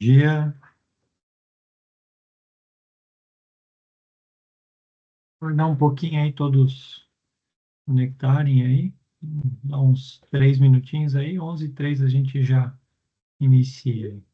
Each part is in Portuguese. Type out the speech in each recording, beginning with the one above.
Dia. Acordar um pouquinho aí, todos conectarem aí. Dá uns 3 minutinhos aí, 11h03 a gente já inicia aí.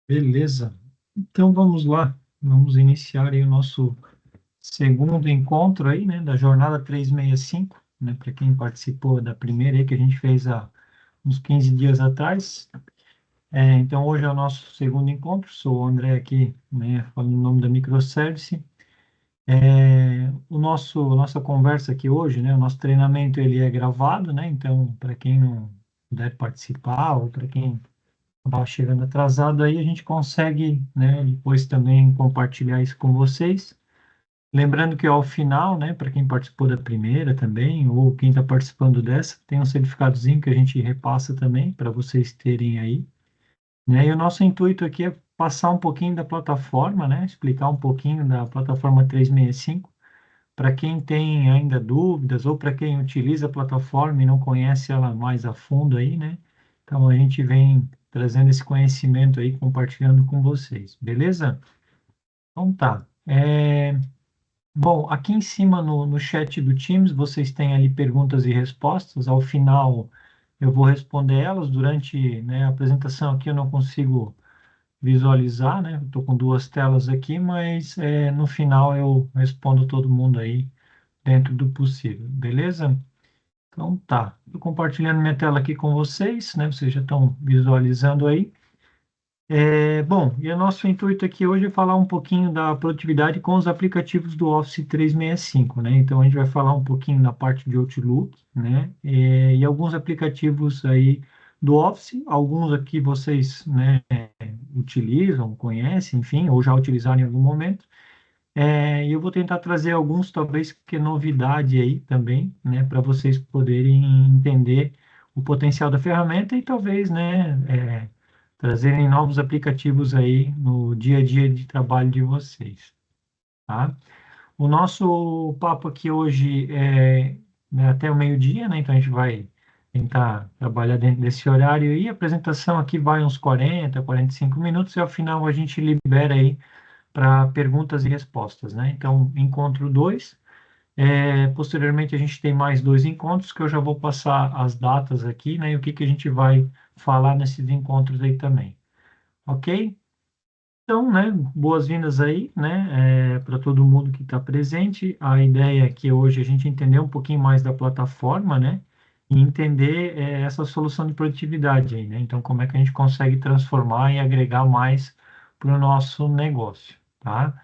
Beleza. Então vamos lá. Vamos iniciar aí o nosso segundo encontro aí, né, da jornada 365, né, para quem participou da primeira aí que a gente fez há uns 15 dias atrás. Então hoje é o nosso segundo encontro. Sou o André aqui, né, falando em nome da Microservice. Nossa conversa aqui hoje, né, o nosso treinamento ele é gravado, né, então para quem não puder participar ou para quem acabar chegando atrasado aí, a gente consegue, né, depois também compartilhar isso com vocês. Lembrando que ao final, né, para quem participou da primeira também, ou quem está participando dessa, tem um certificadozinho que a gente repassa também para vocês terem aí, né? E o nosso intuito aqui é passar um pouquinho da plataforma, né, explicar um pouquinho da plataforma 365 para quem tem ainda dúvidas ou para quem utiliza a plataforma e não conhece ela mais a fundo aí, né? Então a gente vem trazendo esse conhecimento aí, compartilhando com vocês, beleza? Então tá. Bom, aqui em cima no chat do Teams, vocês têm ali perguntas e respostas. Ao final eu vou responder elas. Durante, né, a apresentação aqui eu não consigo visualizar, né? Estou com duas telas aqui, mas no final eu respondo todo mundo aí dentro do possível, beleza? Então tá, estou compartilhando minha tela aqui com vocês, né? Vocês já estão visualizando aí. Bom, e o nosso intuito aqui hoje é falar um pouquinho da produtividade com os aplicativos do Office 365, né? Então a gente vai falar um pouquinho na parte de Outlook, né? E alguns aplicativos aí do Office, alguns aqui vocês, né, utilizam, conhecem, enfim, ou já utilizaram em algum momento. E eu vou tentar trazer alguns, talvez, que é novidade aí também, né, para vocês poderem entender o potencial da ferramenta e talvez, né, trazerem novos aplicativos aí no dia a dia de trabalho de vocês, tá? O nosso papo aqui hoje é, né, até o meio-dia, né? Então a gente vai tentar trabalhar dentro desse horário e a apresentação aqui vai uns 45 minutos e ao final a gente libera aí para perguntas e respostas, né? Então, encontro dois. Posteriormente a gente tem mais dois encontros que eu já vou passar as datas aqui, né? E o que que a gente vai falar nesses encontros aí também, ok? Então, né, boas-vindas aí, né, para todo mundo que está presente. A ideia aqui hoje é a gente entender um pouquinho mais da plataforma, né, e entender essa solução de produtividade aí, né. Então, como é que a gente consegue transformar e agregar mais para o nosso negócio, tá?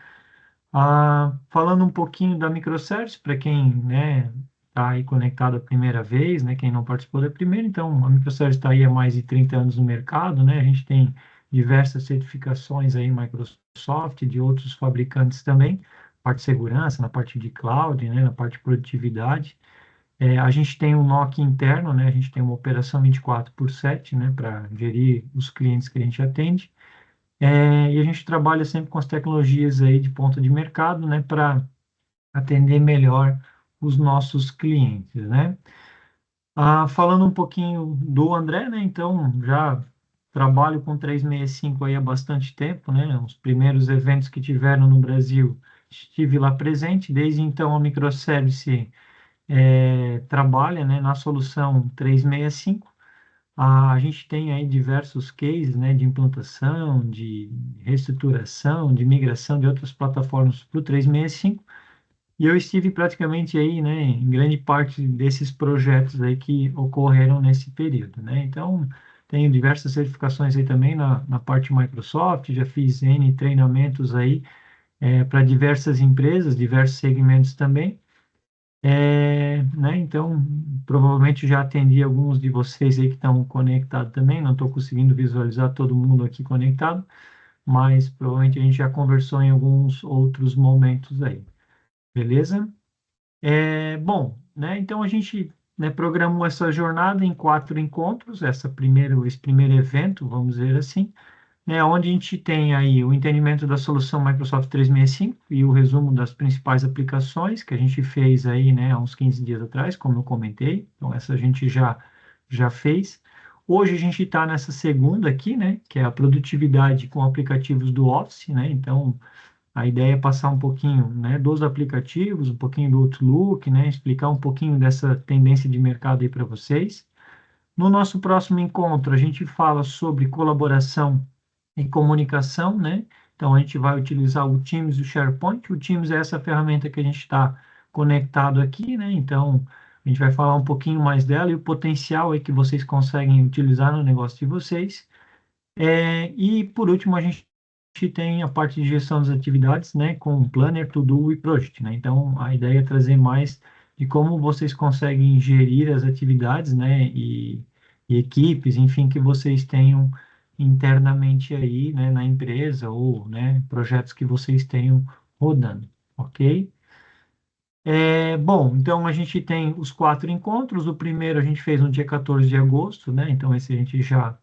Falando um pouquinho da microservice, para quem, né, está aí conectado a primeira vez, né, quem não participou da primeira, então a microservice está aí há mais de 30 anos no mercado, né, a gente tem diversas certificações aí, Microsoft, de outros fabricantes também, parte de segurança, na parte de cloud, né, na parte de produtividade. A gente tem um NOC interno, né, a gente tem uma operação 24/7, né, para gerir os clientes que a gente atende. E a gente trabalha sempre com as tecnologias aí de ponta de mercado, né, para atender melhor os nossos clientes, né? Falando um pouquinho do André, né? Então, já trabalho com 365 aí há bastante tempo, né? Os primeiros eventos que tiveram no Brasil, estive lá presente. Desde então, a microservice trabalha, né, na solução 365. A gente tem aí diversos cases, né, de implantação, de reestruturação, de migração de outras plataformas para o 365, e eu estive praticamente aí, né, em grande parte desses projetos aí que ocorreram nesse período, né? Então, tenho diversas certificações aí também na parte Microsoft, já fiz N treinamentos aí para diversas empresas, diversos segmentos também. Né? Então, provavelmente já atendi alguns de vocês aí que estão conectados também. Não estou conseguindo visualizar todo mundo aqui conectado, mas provavelmente a gente já conversou em alguns outros momentos aí. Beleza? Bom, né? Então a gente, né, programou essa jornada em 4 encontros, esse primeiro evento, vamos dizer assim, né, onde a gente tem aí o entendimento da solução Microsoft 365 e o resumo das principais aplicações que a gente fez aí, né, há uns 15 dias atrás, como eu comentei. Então, essa a gente já fez. Hoje a gente está nessa segunda aqui, né, que é a produtividade com aplicativos do Office, né? Então, a ideia é passar um pouquinho, né, dos aplicativos, um pouquinho do Outlook, né, explicar um pouquinho dessa tendência de mercado aí para vocês. No nosso próximo encontro, a gente fala sobre colaboração e comunicação, né? Então, a gente vai utilizar o Teams e o SharePoint. O Teams é essa ferramenta que a gente está conectado aqui, né? Então, a gente vai falar um pouquinho mais dela e o potencial aí que vocês conseguem utilizar no negócio de vocês. E, por último, a gente tem a parte de gestão das atividades, né? Com Planner, To-Do e Project, né? Então, a ideia é trazer mais de como vocês conseguem gerir as atividades, né? E equipes, enfim, que vocês tenham internamente aí, né, na empresa ou, né, projetos que vocês tenham rodando, ok? Bom, então a gente tem os 4 encontros. O primeiro a gente fez no dia 14 de agosto, né? Então esse a gente já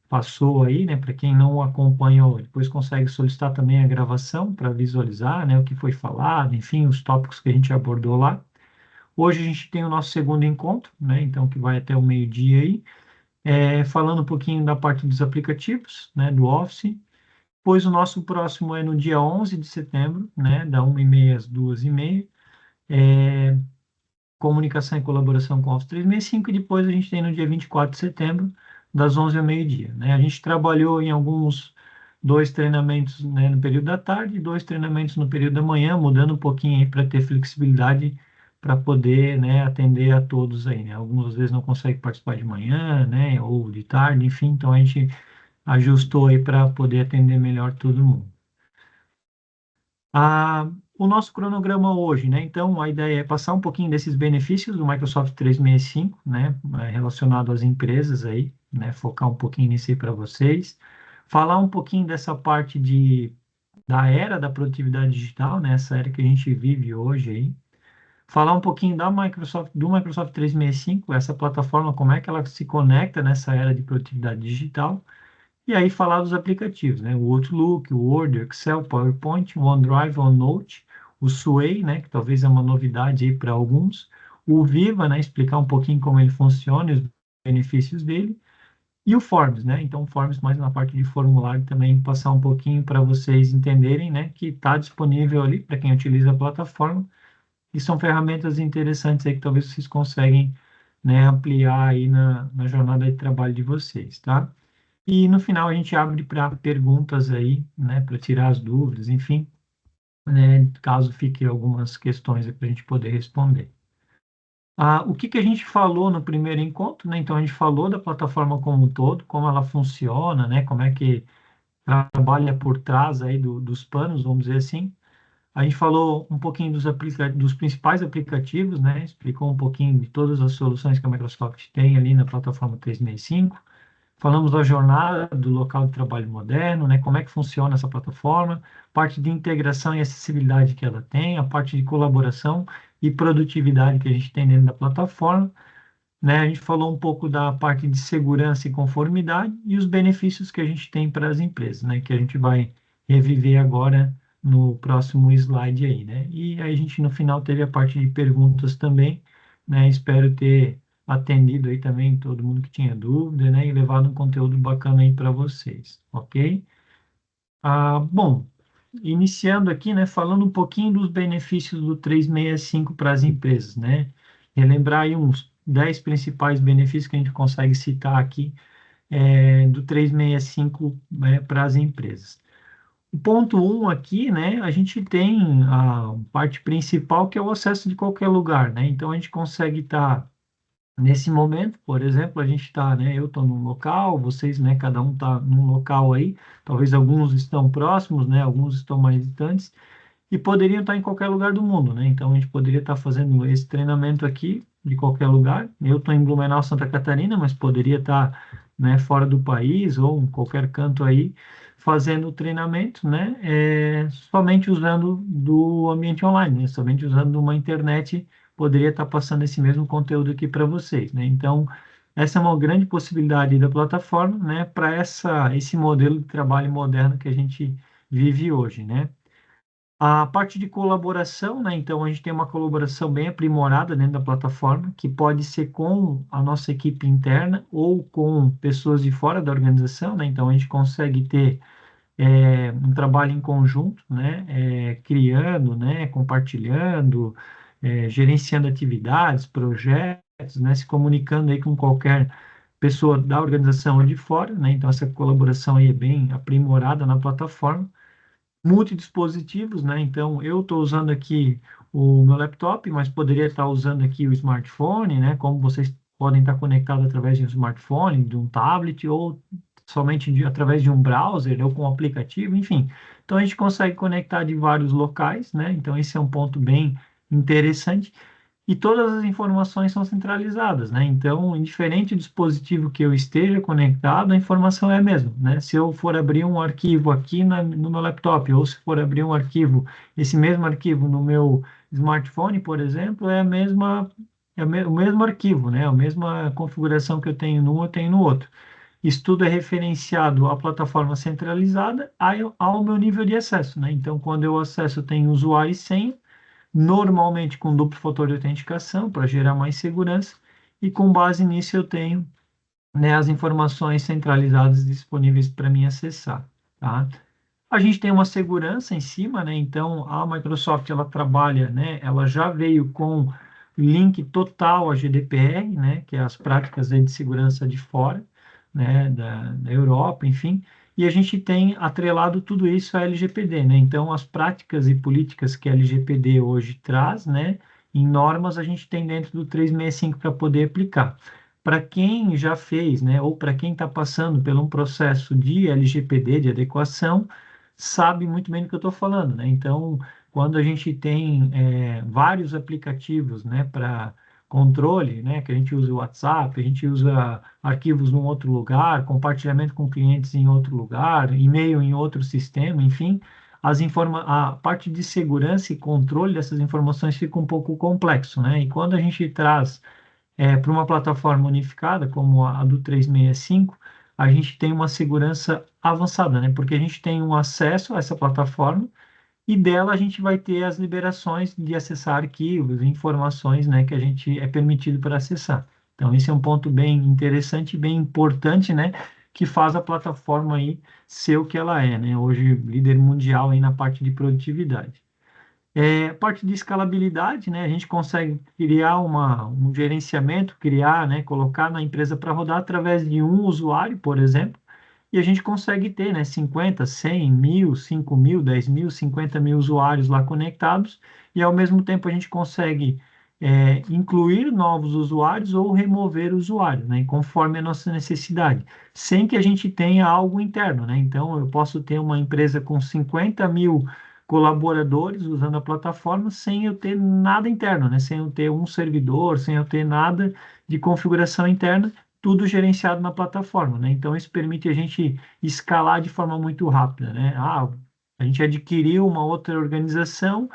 passou aí, né? Para quem não acompanhou, depois consegue solicitar também a gravação para visualizar, né, o que foi falado, enfim, os tópicos que a gente abordou lá. Hoje a gente tem o nosso segundo encontro, né? Então que vai até o meio-dia aí. Falando um pouquinho da parte dos aplicativos, né, do Office. Pois o nosso próximo é no dia 11 de setembro, né, da 1h30 às 2h30, comunicação e colaboração com o Office 365, e depois a gente tem no dia 24 de setembro, das 11 ao meio-dia, né. A gente trabalhou em alguns 2 treinamentos, né, no período da tarde e 2 treinamentos no período da manhã, mudando um pouquinho aí para ter flexibilidade para poder, né, atender a todos aí, né. Algumas vezes não consegue participar de manhã, né, ou de tarde, enfim, então a gente ajustou aí para poder atender melhor todo mundo. O nosso cronograma hoje, né? Então, a ideia é passar um pouquinho desses benefícios do Microsoft 365, né? Relacionado às empresas aí, né? Focar um pouquinho nisso aí para vocês. Falar um pouquinho dessa parte da era da produtividade digital, né? Essa era que a gente vive hoje aí. falar um pouquinho da Microsoft, do Microsoft 365, essa plataforma, como é que ela se conecta nessa era de produtividade digital, e aí falar dos aplicativos, né? O Outlook, o Word, o Excel, PowerPoint, o OneDrive, o OneNote, o Sway, né? Que talvez é uma novidade aí para alguns, o Viva, né? Explicar um pouquinho como ele funciona e os benefícios dele, e o Forms, né? Então, o Forms mais na parte de formulário também passar um pouquinho para vocês entenderem, né? Que está disponível ali para quem utiliza a plataforma, e são ferramentas interessantes aí que talvez vocês conseguem, né, ampliar aí na jornada de trabalho de vocês, tá? E no final a gente abre para perguntas aí, né, para tirar as dúvidas, enfim, né, caso fique algumas questões para a gente poder responder. O que que a gente falou no primeiro encontro, né? Então a gente falou da plataforma como um todo, como ela funciona, né? Como é que trabalha por trás aí dos panos, vamos dizer assim. A gente falou um pouquinho dos principais aplicativos, né? Explicou um pouquinho de todas as soluções que a Microsoft tem ali na plataforma 365. Falamos da jornada do local de trabalho moderno, né? Como é que funciona essa plataforma, parte de integração e acessibilidade que ela tem, a parte de colaboração e produtividade que a gente tem dentro da plataforma, né? A gente falou um pouco da parte de segurança e conformidade e os benefícios que a gente tem para as empresas, né? Que a gente vai reviver agora no próximo slide aí, né? E aí a gente no final teve a parte de perguntas também, né? Espero ter atendido aí também todo mundo que tinha dúvida, né? E levado um conteúdo bacana aí para vocês, ok? Bom, iniciando aqui, né, falando um pouquinho dos benefícios do 365 para as empresas, né? Relembrar aí uns 10 principais benefícios que a gente consegue citar aqui do 365, né, para as empresas. O ponto um aqui, né, a gente tem a parte principal que é o acesso de qualquer lugar, né? Então a gente consegue estar nesse momento, por exemplo, a gente está, né? Eu estou num local, vocês, né? Cada um está num local aí. Talvez alguns estão próximos, né? Alguns estão mais distantes e poderiam estar em qualquer lugar do mundo, né? Então a gente poderia estar fazendo esse treinamento aqui de qualquer lugar. Eu estou em Blumenau, Santa Catarina, mas poderia estar, né? Fora do país ou em qualquer canto aí fazendo o treinamento, né? Somente usando do ambiente online, né? Somente usando uma internet poderia estar passando esse mesmo conteúdo aqui para vocês, né? Então, essa é uma grande possibilidade da plataforma, né, para esse modelo de trabalho moderno que a gente vive hoje, né? A parte de colaboração, né? Então, a gente tem uma colaboração bem aprimorada dentro da plataforma, que pode ser com a nossa equipe interna ou com pessoas de fora da organização, né? Então, a gente consegue ter um trabalho em conjunto, né, criando, né, compartilhando, gerenciando atividades, projetos, né, se comunicando aí com qualquer pessoa da organização ou de fora, né, então essa colaboração aí é bem aprimorada na plataforma. Multidispositivos, né, então eu estou usando aqui o meu laptop, mas poderia estar usando aqui o smartphone, né, como vocês podem estar conectados através de um smartphone, de um tablet ou somente através de um browser ou com um aplicativo, enfim. Então a gente consegue conectar de vários locais, né? Então esse é um ponto bem interessante. E todas as informações são centralizadas, né? Então, indiferente do dispositivo que eu esteja conectado, a informação é a mesma, né? Se eu for abrir um arquivo aqui no meu laptop, ou se for abrir um arquivo, esse mesmo arquivo no meu smartphone, por exemplo, é a mesma, o mesmo arquivo, né? A mesma configuração que eu tenho num, eu tenho no outro. Isso tudo é referenciado à plataforma centralizada ao meu nível de acesso, né? Então, quando eu acesso, eu tenho usuário e senha, normalmente com duplo fator de autenticação para gerar mais segurança, e com base nisso eu tenho, né, as informações centralizadas disponíveis para mim acessar, tá? A gente tem uma segurança em cima, né? Então a Microsoft ela trabalha, né? Ela já veio com link total a GDPR, né? Que é as práticas aí de segurança de fora, né? Da Europa, enfim. E a gente tem atrelado tudo isso à LGPD, né? Então as práticas e políticas que a LGPD hoje traz, né? Em normas a gente tem dentro do 365 para poder aplicar. Para quem já fez, né? Ou para quem está passando por um processo de LGPD, de adequação, sabe muito bem do que eu estou falando, né? Então, quando a gente tem vários aplicativos, né, para controle, né, que a gente usa o WhatsApp, a gente usa arquivos num outro lugar, compartilhamento com clientes em outro lugar, e-mail em outro sistema, enfim, a parte de segurança e controle dessas informações fica um pouco complexo, né? E quando a gente traz para uma plataforma unificada, como a do 365, a gente tem uma segurança avançada, né? Porque a gente tem um acesso a essa plataforma e dela a gente vai ter as liberações de acessar arquivos, informações, né, que a gente é permitido para acessar. Então, esse é um ponto bem interessante, bem importante, né, que faz a plataforma aí ser o que ela é, né? Hoje, líder mundial aí na parte de produtividade. Parte de escalabilidade, né? A gente consegue criar um gerenciamento, criar, né? Colocar na empresa para rodar através de um usuário, por exemplo, e a gente consegue ter, né? 50, 100, 1.000, 5.000, 10.000, 50.000 usuários lá conectados, e ao mesmo tempo a gente consegue incluir novos usuários ou remover usuários, né? Conforme a nossa necessidade, sem que a gente tenha algo interno, né? Então, eu posso ter uma empresa com 50.000 colaboradores usando a plataforma sem eu ter nada interno, né? Sem eu ter um servidor, sem eu ter nada de configuração interna, tudo gerenciado na plataforma, né? Então isso permite a gente escalar de forma muito rápida, né? A gente adquiriu uma outra organização,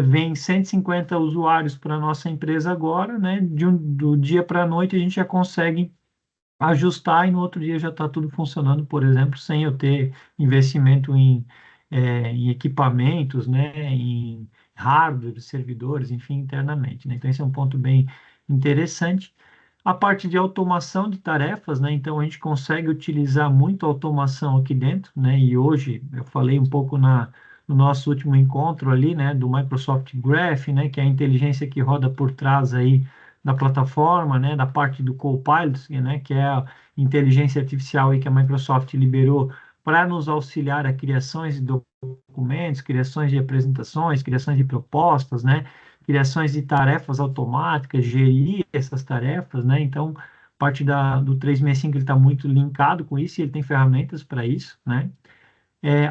vem 150 usuários para a nossa empresa agora, né? Do dia para a noite a gente já consegue ajustar e no outro dia já está tudo funcionando, por exemplo, sem eu ter investimento em equipamentos, né, em hardware, servidores, enfim, internamente, né? Então, esse é um ponto bem interessante. A parte de automação de tarefas, né? Então, a gente consegue utilizar muito automação aqui dentro, né? E hoje, eu falei um pouco no nosso último encontro ali, né, do Microsoft Graph, né, que é a inteligência que roda por trás aí da plataforma, né, da parte do Copilot, né, que é a inteligência artificial aí que a Microsoft liberou para nos auxiliar a criações de documentos, criações de apresentações, criações de propostas, né, criações de tarefas automáticas, gerir essas tarefas, né, então parte do 365 ele está muito linkado com isso e ele tem ferramentas para isso, né.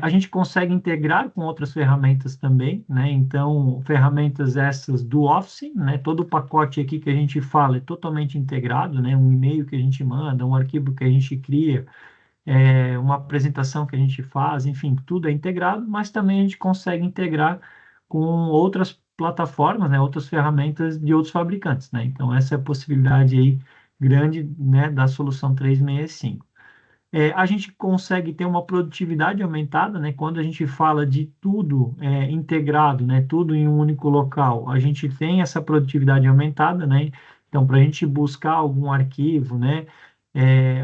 A gente consegue integrar com outras ferramentas também, né? Então, ferramentas essas do Office, né? Todo o pacote aqui que a gente fala é totalmente integrado, né? Um e-mail que a gente manda, um arquivo que a gente cria, uma apresentação que a gente faz, enfim, tudo é integrado, mas também a gente consegue integrar com outras plataformas, né? Outras ferramentas de outros fabricantes, né? Então, essa é a possibilidade aí grande, né? Da solução 365. A gente consegue ter uma produtividade aumentada, né? Quando a gente fala de tudo integrado, né? Tudo em um único local, a gente tem essa produtividade aumentada, né? Então, para a gente buscar algum arquivo, né?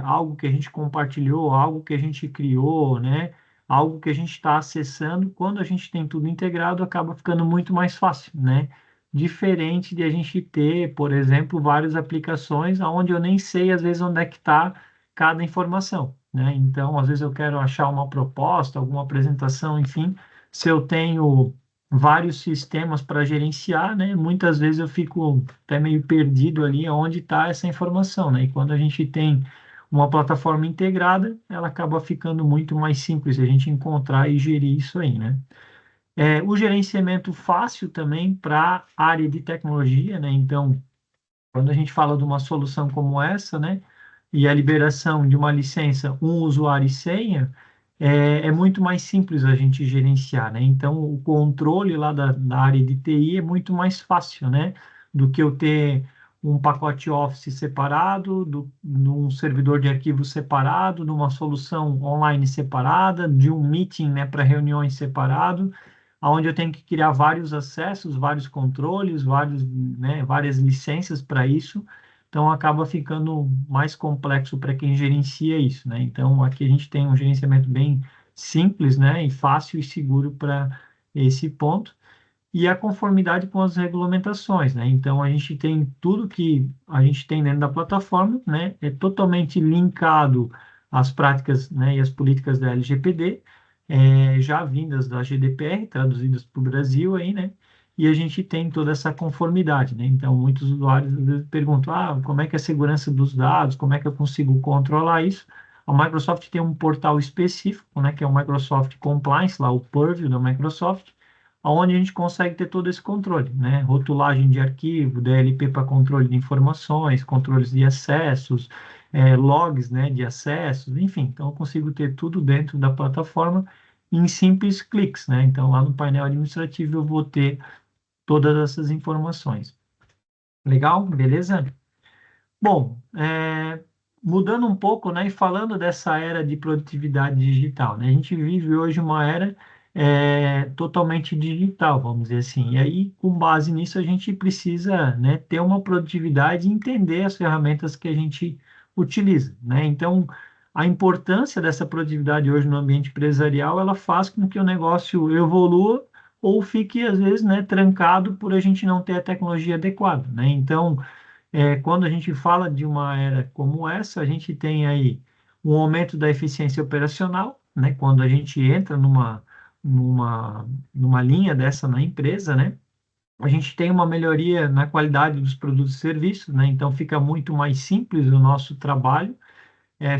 Algo que a gente compartilhou, algo que a gente criou, né? Algo que a gente está acessando, quando a gente tem tudo integrado, acaba ficando muito mais fácil, né? Diferente de a gente ter, por exemplo, várias aplicações onde eu nem sei, às vezes, onde é que está cada informação, né? Então, às vezes eu quero achar uma proposta, alguma apresentação, enfim, se eu tenho vários sistemas para gerenciar, né? Muitas vezes eu fico até meio perdido ali onde está essa informação, né? E quando a gente tem uma plataforma integrada, ela acaba ficando muito mais simples a gente encontrar e gerir isso aí, né? O gerenciamento fácil também para a área de tecnologia, né? Então, quando a gente fala de uma solução como essa, né, e a liberação de uma licença, um usuário e senha, é muito mais simples a gente gerenciar, né? Então, o controle lá da área de TI é muito mais fácil, né, do que eu ter um pacote Office separado, num servidor de arquivos separado, numa solução online separada, de um meeting, né, para reuniões separado, onde eu tenho que criar vários acessos, vários controles, né, várias licenças para isso. Então, acaba ficando mais complexo para quem gerencia isso, né? Então, aqui a gente tem um gerenciamento bem simples, né, e fácil e seguro para esse ponto. E a conformidade com as regulamentações, né? Então, a gente tem tudo que a gente tem dentro da plataforma, né? É totalmente linkado às práticas, né, e às políticas da LGPD, já vindas da GDPR, traduzidas para o Brasil aí, né? E a gente tem toda essa conformidade, né? Então, muitos usuários às vezes perguntam, como é que é a segurança dos dados, como é que eu consigo controlar isso? A Microsoft tem um portal específico, né, que é o Microsoft Compliance, lá o Purview da Microsoft, onde a gente consegue ter todo esse controle, né? Rotulagem de arquivo, DLP para controle de informações, controles de acessos, logs, né, de acessos, enfim. Então, eu consigo ter tudo dentro da plataforma em simples cliques, né? Então, lá no painel administrativo eu vou ter todas essas informações. Legal? Beleza? Bom, mudando um pouco, né, e falando dessa era de produtividade digital, né, a gente vive hoje uma era totalmente digital, vamos dizer assim, e aí, com base nisso, a gente precisa, né, ter uma produtividade e entender as ferramentas que a gente utiliza, né, então, a importância dessa produtividade hoje no ambiente empresarial, ela faz com que o negócio evolua ou fique, às vezes, né, trancado por a gente não ter a tecnologia adequada, né, então, quando a gente fala de uma era como essa, a gente tem aí um aumento da eficiência operacional, né? Quando a gente entra numa linha dessa na empresa, né? A gente tem uma melhoria na qualidade dos produtos e serviços, né? Então fica muito mais simples o nosso trabalho,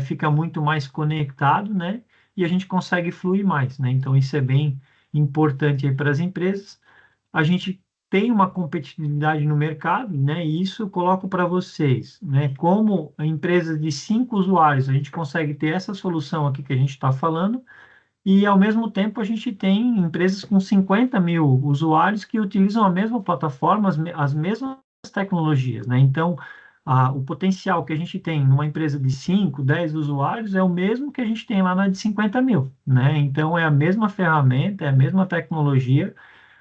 fica muito mais conectado, né? E a gente consegue fluir mais, né? Então isso é bem importante aí para as empresas. A gente tem uma competitividade no mercado, né? E isso eu coloco para vocês, né? Como a empresa de 5 usuários, a gente consegue ter essa solução aqui que a gente está falando, e ao mesmo tempo a gente tem empresas com 50 mil usuários que utilizam a mesma plataforma, as mesmas tecnologias, né? Então, o potencial que a gente tem numa empresa de 5, 10 usuários é o mesmo que a gente tem lá na de 50 mil, né? Então, é a mesma ferramenta, é a mesma tecnologia,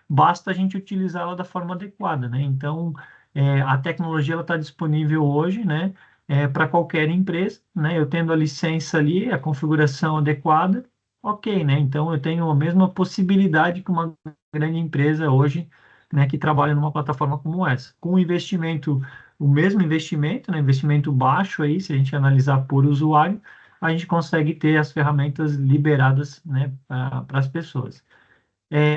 basta a gente utilizá-la da forma adequada, né? Então, a tecnologia ela está disponível hoje, né? Para qualquer empresa, né? Eu tendo a licença ali, a configuração adequada, ok, né? Então, eu tenho a mesma possibilidade que uma grande empresa hoje, né? Que trabalha numa plataforma como essa, com um investimento, o mesmo investimento, né? Investimento baixo aí, se a gente analisar por usuário, a gente consegue ter as ferramentas liberadas, né? Para as pessoas.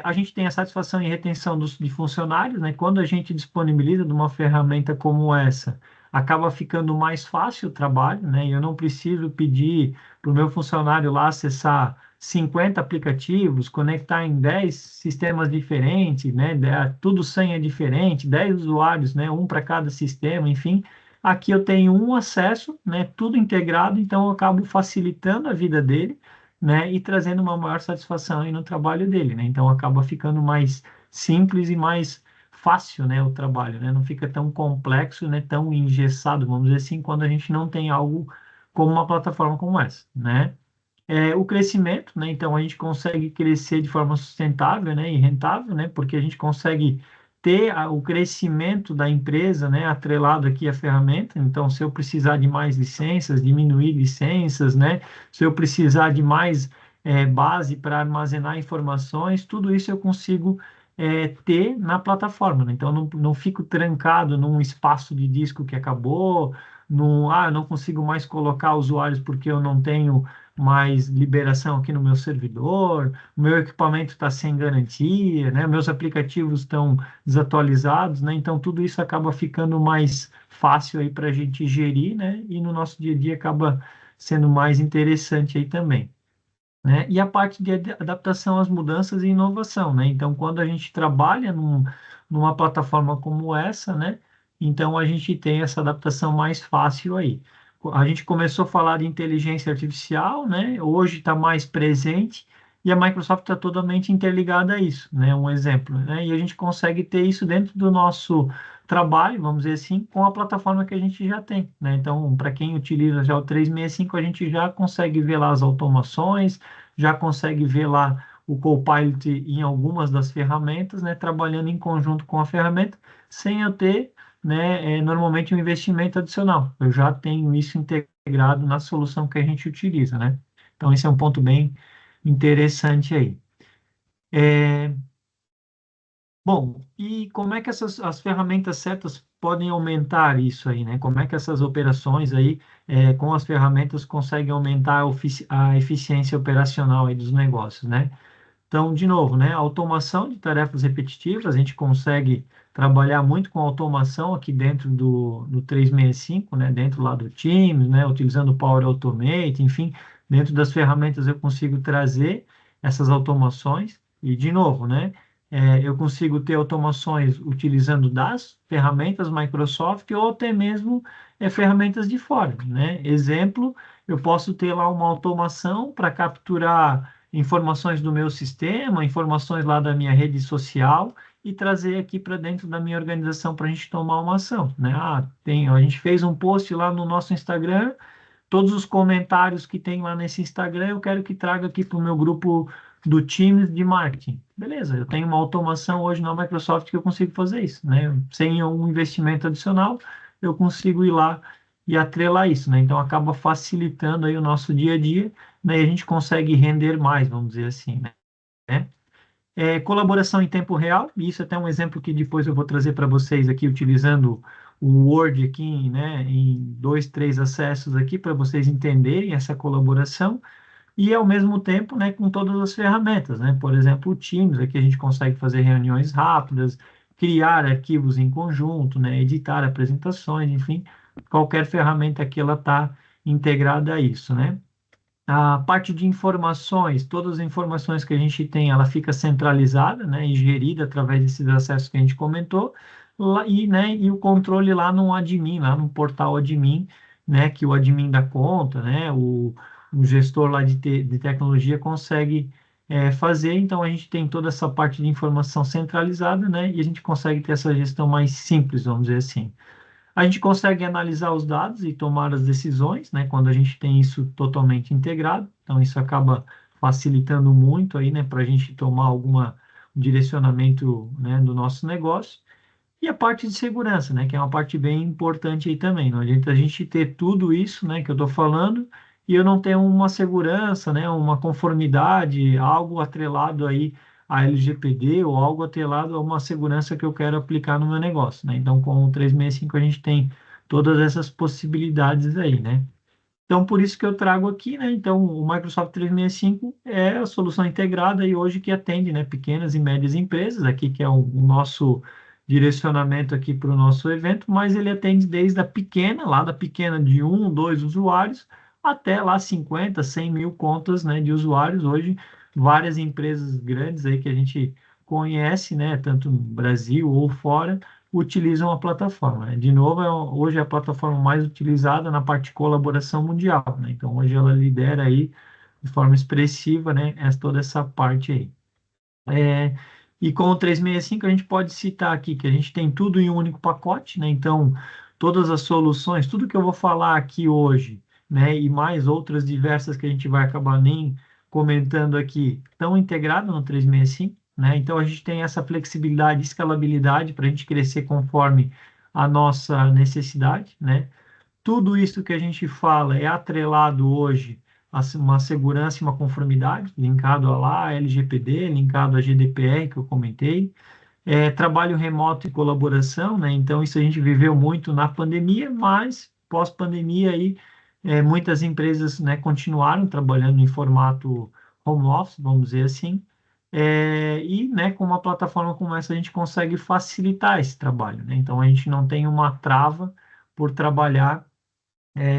A gente tem a satisfação e retenção de funcionários, né? Quando a gente disponibiliza de uma ferramenta como essa, acaba ficando mais fácil o trabalho, né? Eu não preciso pedir para o meu funcionário lá acessar 50 aplicativos, conectar em 10 sistemas diferentes, né? Tudo senha diferente, 10 usuários, né? Um para cada sistema, enfim. Aqui eu tenho um acesso, né? Tudo integrado, então eu acabo facilitando a vida dele, né, e trazendo uma maior satisfação aí no trabalho dele, né? Então acaba ficando mais simples e mais fácil, né, o trabalho, né? Não fica tão complexo, né, tão engessado, vamos dizer assim, quando a gente não tem algo como uma plataforma como essa, né? O crescimento, né? Então a gente consegue crescer de forma sustentável, né, e rentável, né? Porque a gente consegue ter o crescimento da empresa, né, atrelado aqui à ferramenta. Então, se eu precisar de mais licenças, diminuir licenças, né? Se eu precisar de mais base para armazenar informações, tudo isso eu consigo ter na plataforma, né? Então, não fico trancado num espaço de disco que acabou, eu não consigo mais colocar usuários porque eu não tenho mais liberação aqui no meu servidor, o meu equipamento está sem garantia, né? Meus aplicativos estão desatualizados, né? Então tudo isso acaba ficando mais fácil aí para a gente gerir, né? E no nosso dia a dia acaba sendo mais interessante aí também, né? E a parte de adaptação às mudanças e inovação, né? Então, quando a gente trabalha numa plataforma como essa, né? Então, a gente tem essa adaptação mais fácil aí. A gente começou a falar de inteligência artificial, né? Hoje está mais presente e a Microsoft está totalmente interligada a isso, né? Um exemplo, né? E a gente consegue ter isso dentro do nosso trabalho, vamos dizer assim, com a plataforma que a gente já tem, né? Então, para quem utiliza já o 365, a gente já consegue ver lá as automações, já consegue ver lá o Copilot em algumas das ferramentas, né, trabalhando em conjunto com a ferramenta, sem eu ter, né, normalmente um investimento adicional. Eu já tenho isso integrado na solução que a gente utiliza, né? Então, esse é um ponto bem interessante aí. Bom, e como é que as ferramentas certas podem aumentar isso aí, né? Como é que essas operações aí, com as ferramentas, conseguem aumentar a eficiência operacional aí dos negócios, né? Então, de novo, né, automação de tarefas repetitivas, a gente consegue trabalhar muito com automação aqui dentro do 365, né, dentro lá do Teams, né, utilizando o Power Automate, enfim, dentro das ferramentas eu consigo trazer essas automações e, de novo, né, eu consigo ter automações utilizando das ferramentas Microsoft ou até mesmo ferramentas de fora, né? Exemplo, eu posso ter lá uma automação para capturar informações do meu sistema, informações lá da minha rede social e trazer aqui para dentro da minha organização para a gente tomar uma ação, né? A gente fez um post lá no nosso Instagram, todos os comentários que tem lá nesse Instagram, eu quero que traga aqui para o meu grupo do Teams de marketing. Beleza, eu tenho uma automação hoje na Microsoft que eu consigo fazer isso, né? Sem um investimento adicional, eu consigo ir lá e atrelar isso, né? Então acaba facilitando aí o nosso dia a dia, né? E a gente consegue render mais, vamos dizer assim, né? Colaboração em tempo real, e isso é até um exemplo que depois eu vou trazer para vocês aqui, utilizando o Word aqui, né, em dois, três acessos aqui, para vocês entenderem essa colaboração, e ao mesmo tempo, né, com todas as ferramentas, né, por exemplo, o Teams, aqui a gente consegue fazer reuniões rápidas, criar arquivos em conjunto, né, editar apresentações, enfim, qualquer ferramenta aqui ela está integrada a isso, né. A parte de informações, todas as informações que a gente tem, ela fica centralizada, né, e gerida através desses acessos que a gente comentou, lá, e o controle lá no admin, lá no portal admin, né, que o admin da conta, né, o gestor lá de tecnologia consegue fazer. Então, a gente tem toda essa parte de informação centralizada, né, e a gente consegue ter essa gestão mais simples, vamos dizer assim. A gente consegue analisar os dados e tomar as decisões, né, quando a gente tem isso totalmente integrado. Então, isso acaba facilitando muito aí, né, para a gente tomar alguma direcionamento, né, do nosso negócio. E a parte de segurança, né, que é uma parte bem importante aí também. Não adianta a gente ter tudo isso, né, que eu estou falando, e eu não ter uma segurança, né, uma conformidade, algo atrelado aí a LGPD ou algo atrelado a uma segurança que eu quero aplicar no meu negócio, né? Então, com o 365 a gente tem todas essas possibilidades aí, né? Então, por isso que eu trago aqui, né? Então, o Microsoft 365 é a solução integrada e hoje que atende, né, pequenas e médias empresas, aqui que é o nosso direcionamento aqui para o nosso evento, mas ele atende desde a pequena, lá da pequena de um, dois usuários, até lá 50, 100 mil contas, né, de usuários. Hoje, várias empresas grandes aí que a gente conhece, né, tanto no Brasil ou fora, utilizam a plataforma, né? De novo, hoje é a plataforma mais utilizada na parte de colaboração mundial, né? Então, hoje ela lidera aí de forma expressiva, né, toda essa parte aí. É, e com o 365 a gente pode citar aqui que a gente tem tudo em um único pacote, né? Então, todas as soluções, tudo que eu vou falar aqui hoje, né, e mais outras diversas que a gente vai acabar nem comentando aqui, estão integradas no 365, né? Então, a gente tem essa flexibilidade e escalabilidade para a gente crescer conforme a nossa necessidade, né? Tudo isso que a gente fala é atrelado hoje a uma segurança e uma conformidade, linkado a lá, LGPD, linkado a GDPR, que eu comentei, trabalho remoto e colaboração, né? Então, isso a gente viveu muito na pandemia, mas pós-pandemia aí, muitas empresas, né, continuaram trabalhando em formato home office, vamos dizer assim, e, né, com uma plataforma como essa a gente consegue facilitar esse trabalho, né? Então, a gente não tem uma trava por trabalhar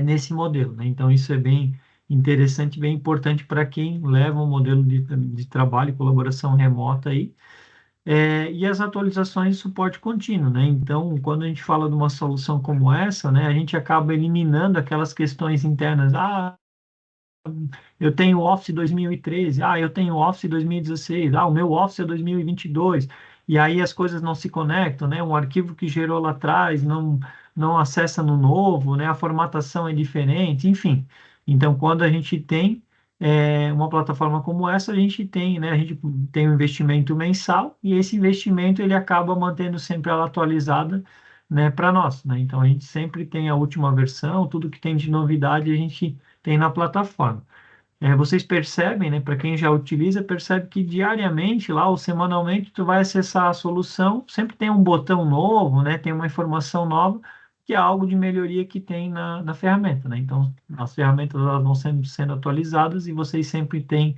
nesse modelo, né? Então, isso é bem interessante, bem importante para quem leva um modelo de trabalho e colaboração remota aí, e as atualizações de suporte contínuo, né? Então, quando a gente fala de uma solução como essa, né, a gente acaba eliminando aquelas questões internas. Eu tenho Office 2013, eu tenho Office 2016, o meu Office é 2022, e aí as coisas não se conectam, né? Um arquivo que gerou lá atrás não acessa no novo, né? A formatação é diferente, enfim. Então, quando a gente tem uma plataforma como essa, a gente tem, né? A gente tem um investimento mensal e esse investimento ele acaba mantendo sempre ela atualizada, né? Para nós, né? Então, a gente sempre tem a última versão, tudo que tem de novidade a gente tem na plataforma. Vocês percebem, né, para quem já utiliza, percebe que diariamente lá ou semanalmente tu vai acessar a solução, sempre tem um botão novo, né, tem uma informação nova, que é algo de melhoria que tem na ferramenta, né? Então, as ferramentas elas vão sendo atualizadas e vocês sempre têm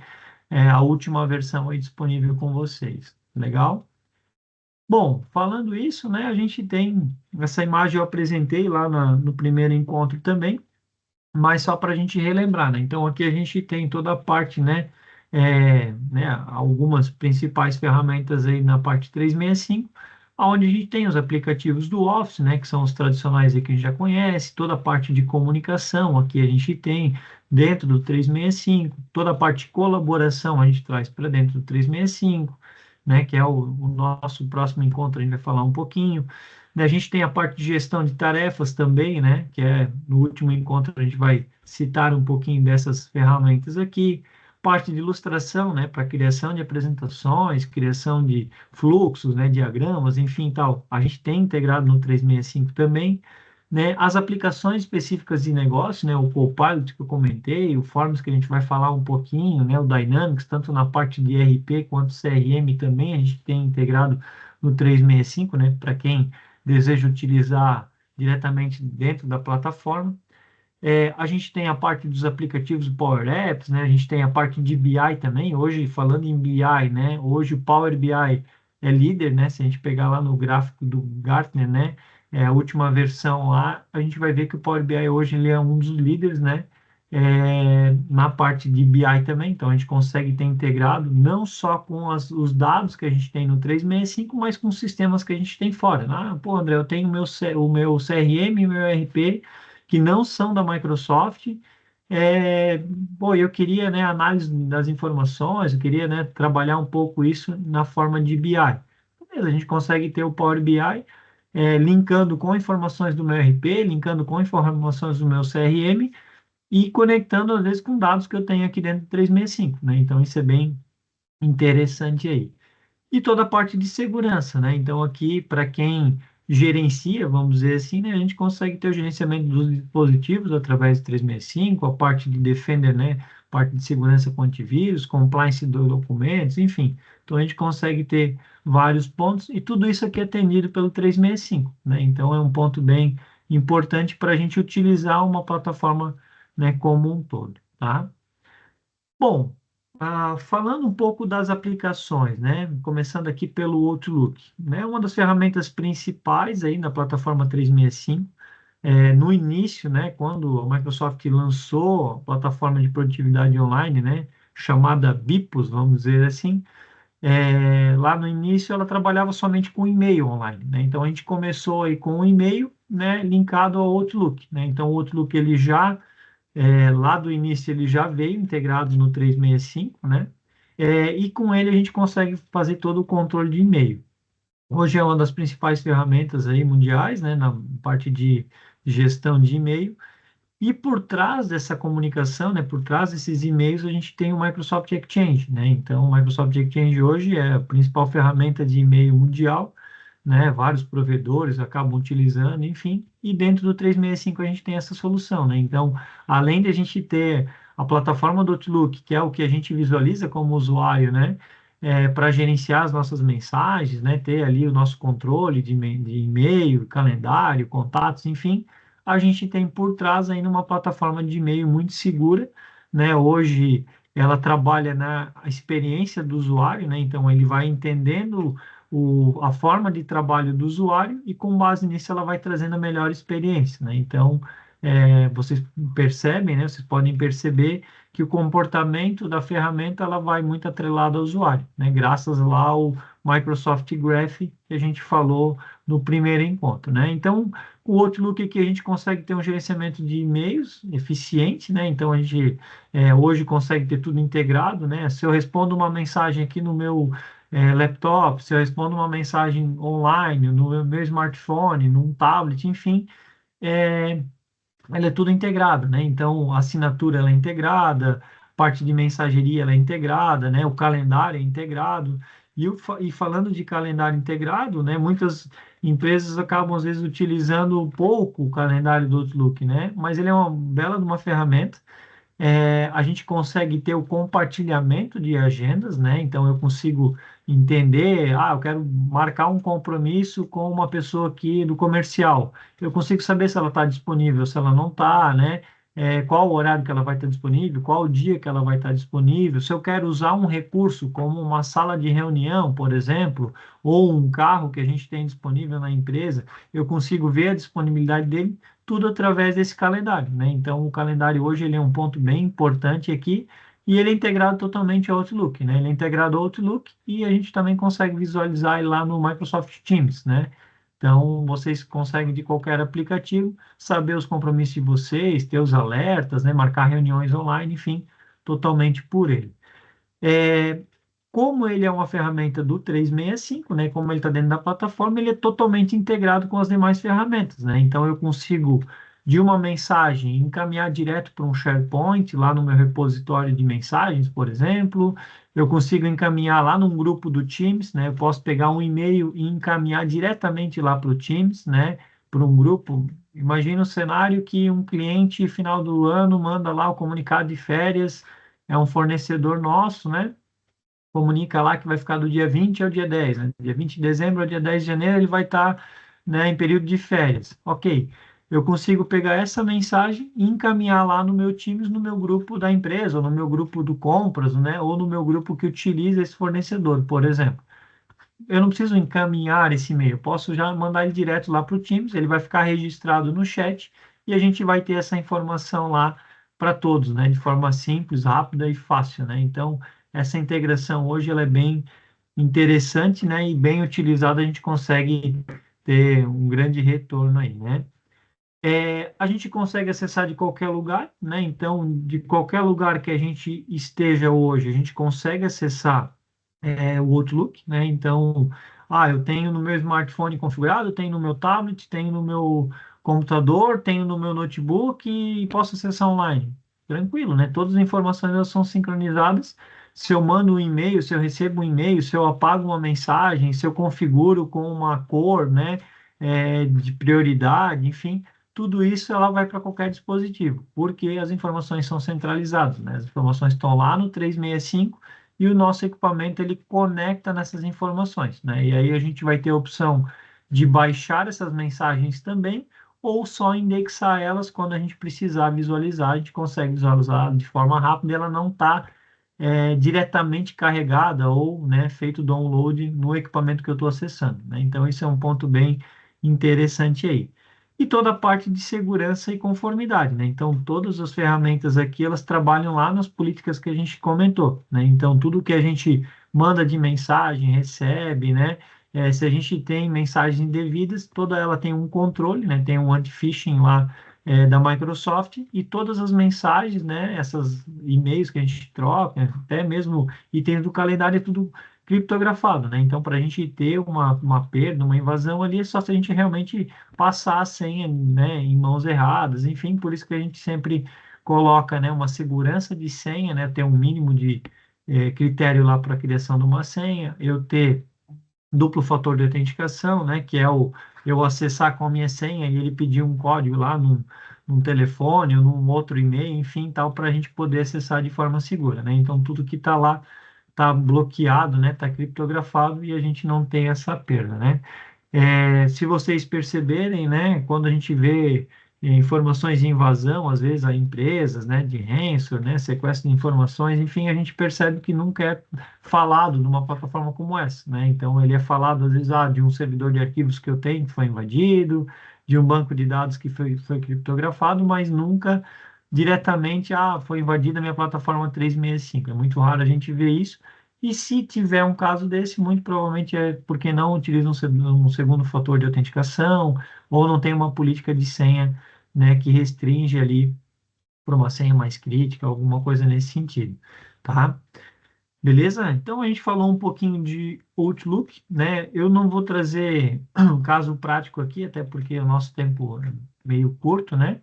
a última versão aí disponível com vocês. Legal? Bom, falando isso, né, a gente tem essa imagem eu apresentei lá no primeiro encontro também, mas só para a gente relembrar, né? Então, aqui a gente tem toda a parte, né, algumas principais ferramentas aí na parte 365, onde a gente tem os aplicativos do Office, né, que são os tradicionais aí que a gente já conhece, toda a parte de comunicação aqui a gente tem dentro do 365, toda a parte de colaboração a gente traz para dentro do 365, né, que é o nosso próximo encontro, a gente vai falar um pouquinho. Né, a gente tem a parte de gestão de tarefas também, né, que é no último encontro a gente vai citar um pouquinho dessas ferramentas aqui. Parte de ilustração, né, para criação de apresentações, criação de fluxos, né, diagramas, enfim, tal. A gente tem integrado no 365 também, né, as aplicações específicas de negócio, né, o Copilot que eu comentei, o Forms que a gente vai falar um pouquinho, né, o Dynamics, tanto na parte de ERP quanto CRM também a gente tem integrado no 365, né, para quem deseja utilizar diretamente dentro da plataforma. A gente tem a parte dos aplicativos Power Apps, né? A gente tem a parte de BI também. Hoje, falando em BI, né? Hoje o Power BI é líder, né? Se a gente pegar lá no gráfico do Gartner, né? A última versão lá, a gente vai ver que o Power BI hoje ele é um dos líderes, né? Na parte de BI também. Então, a gente consegue ter integrado não só com os dados que a gente tem no 365, mas com os sistemas que a gente tem fora. Ah, pô, André, eu tenho o meu CRM e o meu ERP que não são da Microsoft. É, Pô, eu queria, né, análise das informações, eu queria, né, trabalhar um pouco isso na forma de BI. Beleza, a gente consegue ter o Power BI linkando com informações do meu RP, linkando com informações do meu CRM e conectando, às vezes, com dados que eu tenho aqui dentro do 365, né? Então, isso é bem interessante aí. E toda a parte de segurança, né? Então, aqui, para quem gerencia, vamos dizer assim, né, a gente consegue ter o gerenciamento dos dispositivos através do 365, a parte de Defender, né? Parte de segurança com antivírus, compliance dos documentos, enfim. Então, a gente consegue ter vários pontos e tudo isso aqui é atendido pelo 365, né? Então, é um ponto bem importante para a gente utilizar uma plataforma, né, como um todo, tá? Bom, falando um pouco das aplicações, né? Começando aqui pelo Outlook, né? Uma das ferramentas principais aí na plataforma 365, no início, né? Quando a Microsoft lançou a plataforma de produtividade online, né? Chamada Bipos, vamos dizer assim, lá no início ela trabalhava somente com e-mail online, né? Então a gente começou aí com o e-mail, né? Linkado ao Outlook, né? Então o Outlook ele já lá do início ele já veio integrado no 365, né? E com ele a gente consegue fazer todo o controle de e-mail. Hoje é uma das principais ferramentas aí mundiais, né? Na parte de gestão de e-mail. E por trás dessa comunicação, né? Por trás desses e-mails a gente tem o Microsoft Exchange, né? Então o Microsoft Exchange hoje é a principal ferramenta de e-mail mundial, né? Vários provedores acabam utilizando, enfim, e dentro do 365 a gente tem essa solução, né? Então, além de a gente ter a plataforma do Outlook, que é o que a gente visualiza como usuário, né? Para gerenciar as nossas mensagens, né? Ter ali o nosso controle de e-mail, calendário, contatos, enfim, a gente tem por trás ainda uma plataforma de e-mail muito segura, né? Hoje ela trabalha na experiência do usuário, né? Então ele vai entendendo a forma de trabalho do usuário e com base nisso ela vai trazendo a melhor experiência, né? Então, vocês percebem, né? Vocês podem perceber que o comportamento da ferramenta ela vai muito atrelado ao usuário, né? Graças lá ao Microsoft Graph que a gente falou no primeiro encontro, né? Então, o Outlook aqui a gente consegue ter um gerenciamento de e-mails eficiente, né? Então, a gente hoje consegue ter tudo integrado, né? Se eu respondo uma mensagem aqui no meu laptop, se eu respondo uma mensagem online, no meu smartphone, num tablet, enfim, é, ela é tudo integrado, né? Então, a assinatura ela é integrada, parte de mensageria ela é integrada, né? O calendário é integrado. E falando de calendário integrado, né? Muitas empresas acabam, às vezes, utilizando pouco o calendário do Outlook, né? Mas ele é uma bela de uma ferramenta, a gente consegue ter o compartilhamento de agendas, né? Então eu consigo entender, eu quero marcar um compromisso com uma pessoa aqui do comercial. Eu consigo saber se ela está disponível, se ela não está, né? Qual o horário que ela vai estar disponível, qual o dia que ela vai estar disponível. Se eu quero usar um recurso como uma sala de reunião, por exemplo, ou um carro que a gente tem disponível na empresa, eu consigo ver a disponibilidade dele tudo através desse calendário, né? Então, o calendário hoje ele é um ponto bem importante aqui, e ele é integrado totalmente ao Outlook, né? Ele é integrado ao Outlook e a gente também consegue visualizar ele lá no Microsoft Teams, né? Então, vocês conseguem de qualquer aplicativo saber os compromissos de vocês, ter os alertas, né? Marcar reuniões online, enfim, totalmente por ele. É, como ele é uma ferramenta do 365, né, como ele está dentro da plataforma, ele é totalmente integrado com as demais ferramentas, né? Então eu consigo de uma mensagem encaminhar direto para um SharePoint lá no meu repositório de mensagens, por exemplo. Eu consigo encaminhar lá num grupo do Teams, né? Eu posso pegar um e-mail e encaminhar diretamente lá para o Teams, né? Para um grupo. Imagina o cenário que um cliente final do ano manda lá o comunicado de férias, é um fornecedor nosso, né? Comunica lá que vai ficar do dia 20 ao dia 10, né? Dia 20 de dezembro ao dia 10 de janeiro ele vai estar, né, em período de férias. Ok, eu consigo pegar essa mensagem e encaminhar lá no meu Teams, no meu grupo da empresa, ou no meu grupo do compras, né, ou no meu grupo que utiliza esse fornecedor, por exemplo. Eu não preciso encaminhar esse e-mail, posso já mandar ele direto lá para o Teams, ele vai ficar registrado no chat e a gente vai ter essa informação lá para todos, né, de forma simples, rápida e fácil, né? Então, essa integração hoje ela é bem interessante, né, e bem utilizada, a gente consegue ter um grande retorno aí, né? A gente consegue acessar de qualquer lugar, né? Então, de qualquer lugar que a gente esteja hoje, a gente consegue acessar o Outlook, né? Então, eu tenho no meu smartphone configurado, tenho no meu tablet, tenho no meu computador, tenho no meu notebook e posso acessar online. Tranquilo, né? Todas as informações elas são sincronizadas. Se eu mando um e-mail, se eu recebo um e-mail, se eu apago uma mensagem, se eu configuro com uma cor, né, de prioridade, enfim, tudo isso ela vai para qualquer dispositivo, porque as informações são centralizadas, né? As informações estão lá no 365 e o nosso equipamento ele conecta nessas informações, né? E aí a gente vai ter a opção de baixar essas mensagens também ou só indexar elas quando a gente precisar visualizar, a gente consegue visualizar de forma rápida e ela não está diretamente carregada ou, né, feito download no equipamento que eu estou acessando, né? Então, isso é um ponto bem interessante aí. E toda a parte de segurança e conformidade, né? Então, todas as ferramentas aqui, elas trabalham lá nas políticas que a gente comentou, né? Então, tudo que a gente manda de mensagem, recebe, né? Se a gente tem mensagens indevidas, toda ela tem um controle, né? Tem um anti-phishing lá da Microsoft e todas as mensagens, né, essas e-mails que a gente troca, até mesmo itens do calendário, é tudo criptografado, né? Então, para a gente ter uma perda, uma invasão ali, é só se a gente realmente passar a senha, né, em mãos erradas, enfim, por isso que a gente sempre coloca, né, uma segurança de senha, né, ter um mínimo de critério lá para a criação de uma senha, eu ter duplo fator de autenticação, né, que é o eu acessar com a minha senha e ele pedir um código lá num telefone ou num outro e-mail, enfim, tal, para a gente poder acessar de forma segura, né? Então, tudo que está lá está bloqueado, né, está criptografado e a gente não tem essa perda, né? Se vocês perceberem, né, quando a gente vê informações de invasão, às vezes a empresas, né, de ransomware, né, sequestro de informações, enfim, a gente percebe que nunca é falado numa plataforma como essa, né? Então ele é falado às vezes de um servidor de arquivos que eu tenho que foi invadido, de um banco de dados que foi criptografado, mas nunca diretamente, foi invadida a minha plataforma 365. É muito raro a gente ver isso. E se tiver um caso desse, muito provavelmente é porque não utiliza um segundo fator de autenticação ou não tem uma política de senha, né, que restringe ali para uma senha mais crítica, alguma coisa nesse sentido, tá? Beleza? Então a gente falou um pouquinho de Outlook, né? Eu não vou trazer um caso prático aqui, até porque o nosso tempo é meio curto, né?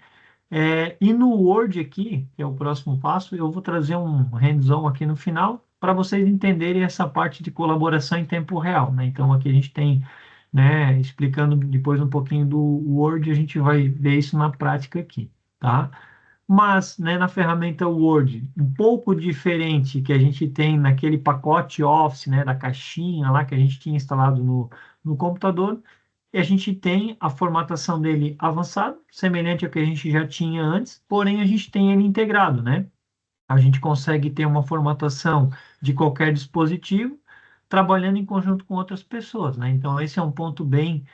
E no Word aqui, que é o próximo passo, eu vou trazer um hands-on aqui no final para vocês entenderem essa parte de colaboração em tempo real, né? Então aqui a gente tem, né, explicando depois um pouquinho do Word, a gente vai ver isso na prática aqui, tá? Mas, né, na ferramenta Word, um pouco diferente que a gente tem naquele pacote Office, né, da caixinha lá que a gente tinha instalado no computador, e a gente tem a formatação dele avançado, semelhante ao que a gente já tinha antes, porém a gente tem ele integrado, né? A gente consegue ter uma formatação de qualquer dispositivo, trabalhando em conjunto com outras pessoas, né? Então esse é um ponto bem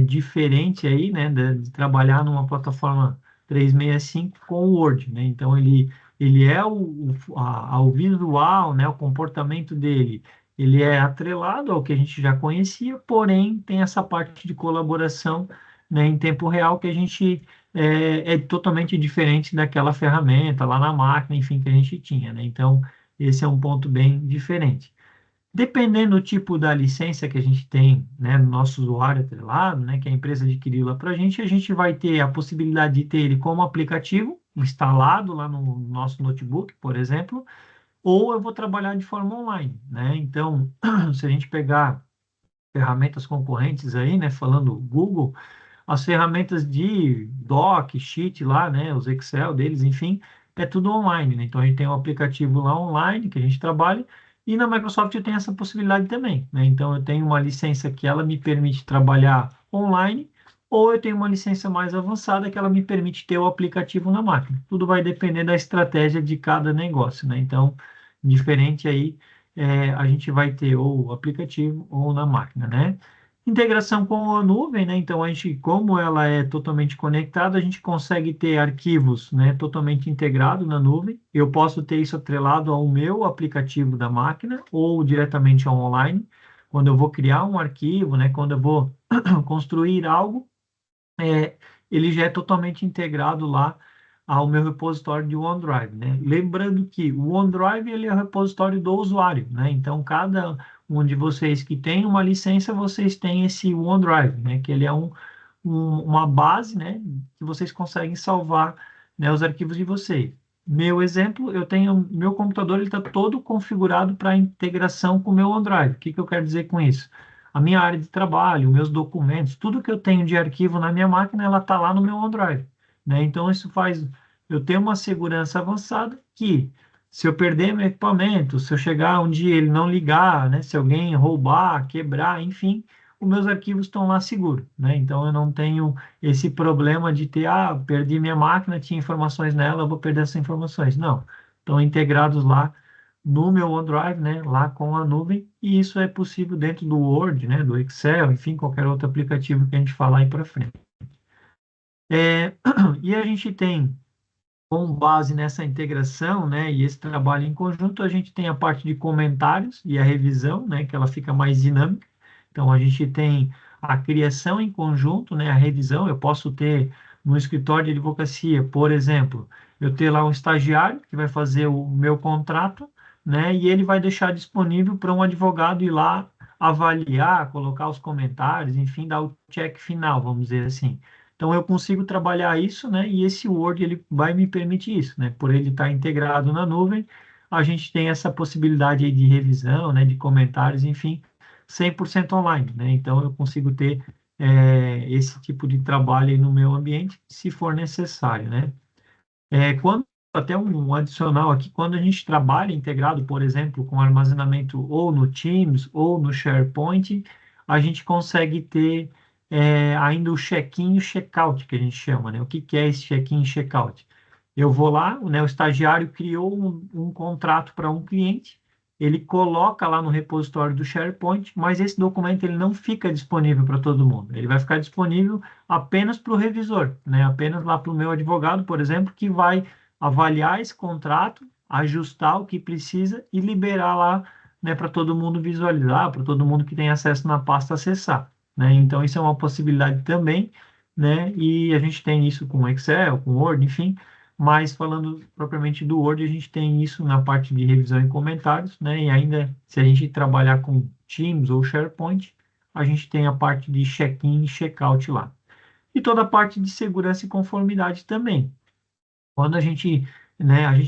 diferente aí, né, de trabalhar numa plataforma 365 com o Word, né? Então ele ele é ao visual, né, o comportamento dele, ele é atrelado ao que a gente já conhecia, porém tem essa parte de colaboração, né, em tempo real que a gente é totalmente diferente daquela ferramenta lá na máquina, enfim, que a gente tinha, né? Então, esse é um ponto bem diferente. Dependendo do tipo da licença que a gente tem, né, no nosso usuário atrelado, né, que a empresa adquiriu lá para a gente vai ter a possibilidade de ter ele como aplicativo instalado lá no nosso notebook, por exemplo, ou eu vou trabalhar de forma online, né? Então, se a gente pegar ferramentas concorrentes aí, né, falando Google, as ferramentas de Doc, Sheet lá, né, os Excel deles, enfim, é tudo online, né? Então a gente tem um aplicativo lá online que a gente trabalha e na Microsoft eu tenho essa possibilidade também, né? Então eu tenho uma licença que ela me permite trabalhar online ou eu tenho uma licença mais avançada que ela me permite ter o aplicativo na máquina. Tudo vai depender da estratégia de cada negócio, né? Então, diferente aí, a gente vai ter ou o aplicativo ou na máquina, né? Integração com a nuvem, né? Então, a gente, como ela é totalmente conectada, a gente consegue ter arquivos, né, totalmente integrados na nuvem. Eu posso ter isso atrelado ao meu aplicativo da máquina ou diretamente ao online. Quando eu vou criar um arquivo, né, quando eu vou construir algo, é, ele já é totalmente integrado lá ao meu repositório de OneDrive, né? Lembrando que o OneDrive ele é o repositório do usuário, né? Então, cada um de vocês que tem uma licença, vocês têm esse OneDrive, né? Que ele é uma base, né? Que vocês conseguem salvar, né, os arquivos de vocês. Meu exemplo, eu tenho meu computador, ele está todo configurado para integração com o meu OneDrive. O que que eu quero dizer com isso? A minha área de trabalho, meus documentos, tudo que eu tenho de arquivo na minha máquina, ela está lá no meu OneDrive, né? Então isso faz eu ter uma segurança avançada que se eu perder meu equipamento, se eu chegar um dia ele não ligar, né? Se alguém roubar, quebrar, enfim, os meus arquivos estão lá seguros, né? Então eu não tenho esse problema de ter, perdi minha máquina, tinha informações nela, eu vou perder essas informações. Não, estão integrados lá no meu OneDrive, né? Lá com a nuvem, e isso é possível dentro do Word, né? Do Excel, enfim, qualquer outro aplicativo que a gente falar aí para frente. E a gente tem com base nessa integração, né, e esse trabalho em conjunto, a gente tem a parte de comentários e a revisão, né, que ela fica mais dinâmica. Então, a gente tem a criação em conjunto, né, a revisão. Eu posso ter no escritório de advocacia, por exemplo, eu ter lá um estagiário que vai fazer o meu contrato, né, e ele vai deixar disponível para um advogado ir lá avaliar, colocar os comentários, enfim, dar o check final, vamos dizer assim. Então eu consigo trabalhar isso, né? E esse Word ele vai me permitir isso, né? Por ele estar integrado na nuvem, a gente tem essa possibilidade aí de revisão, né? De comentários, enfim, 100% online, né? Então eu consigo ter esse tipo de trabalho aí no meu ambiente, se for necessário, né? Quando até um adicional aqui, quando a gente trabalha integrado, por exemplo, com armazenamento ou no Teams ou no SharePoint, a gente consegue ter ainda o check-in e o check-out, que a gente chama, né? O que que é esse check-in e check-out? Eu vou lá, né, o estagiário criou um contrato para um cliente, ele coloca lá no repositório do SharePoint, mas esse documento ele não fica disponível para todo mundo. Ele vai ficar disponível apenas para o revisor, né? Apenas lá para o meu advogado, por exemplo, que vai avaliar esse contrato, ajustar o que precisa e liberar lá, né, para todo mundo visualizar, para todo mundo que tem acesso na pasta acessar, né? Então isso é uma possibilidade também, né? E a gente tem isso com Excel, com Word, enfim. Mas falando propriamente do Word, a gente tem isso na parte de revisão e comentários, né? E ainda, se a gente trabalhar com Teams ou SharePoint, a gente tem a parte de check-in e check-out lá. E toda a parte de segurança e conformidade também. Quando a gente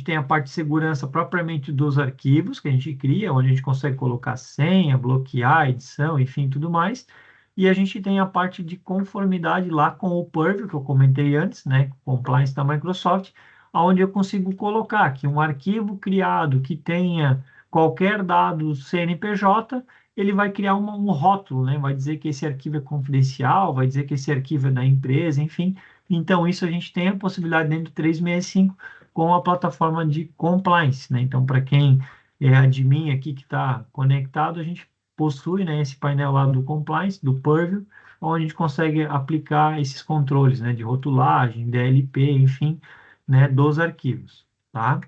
tem a parte de segurança propriamente dos arquivos que a gente cria, onde a gente consegue colocar senha, bloquear, edição, enfim, tudo mais. E a gente tem a parte de conformidade lá com o Purview, que eu comentei antes, né, compliance da Microsoft, onde eu consigo colocar que um arquivo criado que tenha qualquer dado CNPJ, ele vai criar um rótulo, né, vai dizer que esse arquivo é confidencial, vai dizer que esse arquivo é da empresa, enfim. Então, isso a gente tem a possibilidade dentro do 365 com a plataforma de compliance, né? Então, para quem é admin aqui que está conectado, a gente possui, né, esse painel lá do compliance, do Purview, onde a gente consegue aplicar esses controles, né, de rotulagem, DLP, enfim, né, dos arquivos, tá?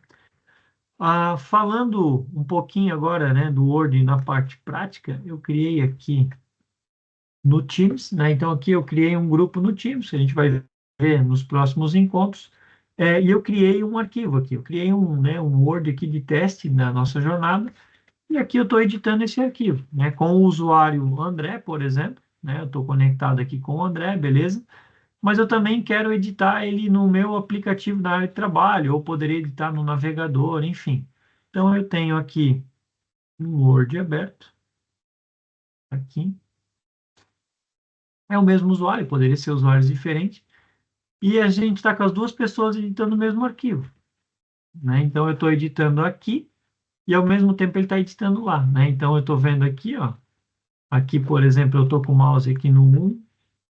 Falando um pouquinho agora, né, do Word na parte prática, eu criei aqui no Teams, né? Então aqui eu criei um grupo no Teams, que a gente vai ver nos próximos encontros, e eu criei um arquivo aqui, eu criei um Word aqui de teste na nossa jornada, e aqui eu estou editando esse arquivo, né? Com o usuário André, por exemplo, né? Eu estou conectado aqui com o André, beleza? Mas eu também quero editar ele no meu aplicativo da área de trabalho, ou poderia editar no navegador, enfim. Então eu tenho aqui um Word aberto, aqui. É o mesmo usuário, poderia ser usuários diferentes. E a gente está com as duas pessoas editando o mesmo arquivo, né? Então eu estou editando aqui e ao mesmo tempo ele está editando lá, né? Então eu estou vendo aqui, ó. Aqui, por exemplo, eu estou com o mouse aqui no 1,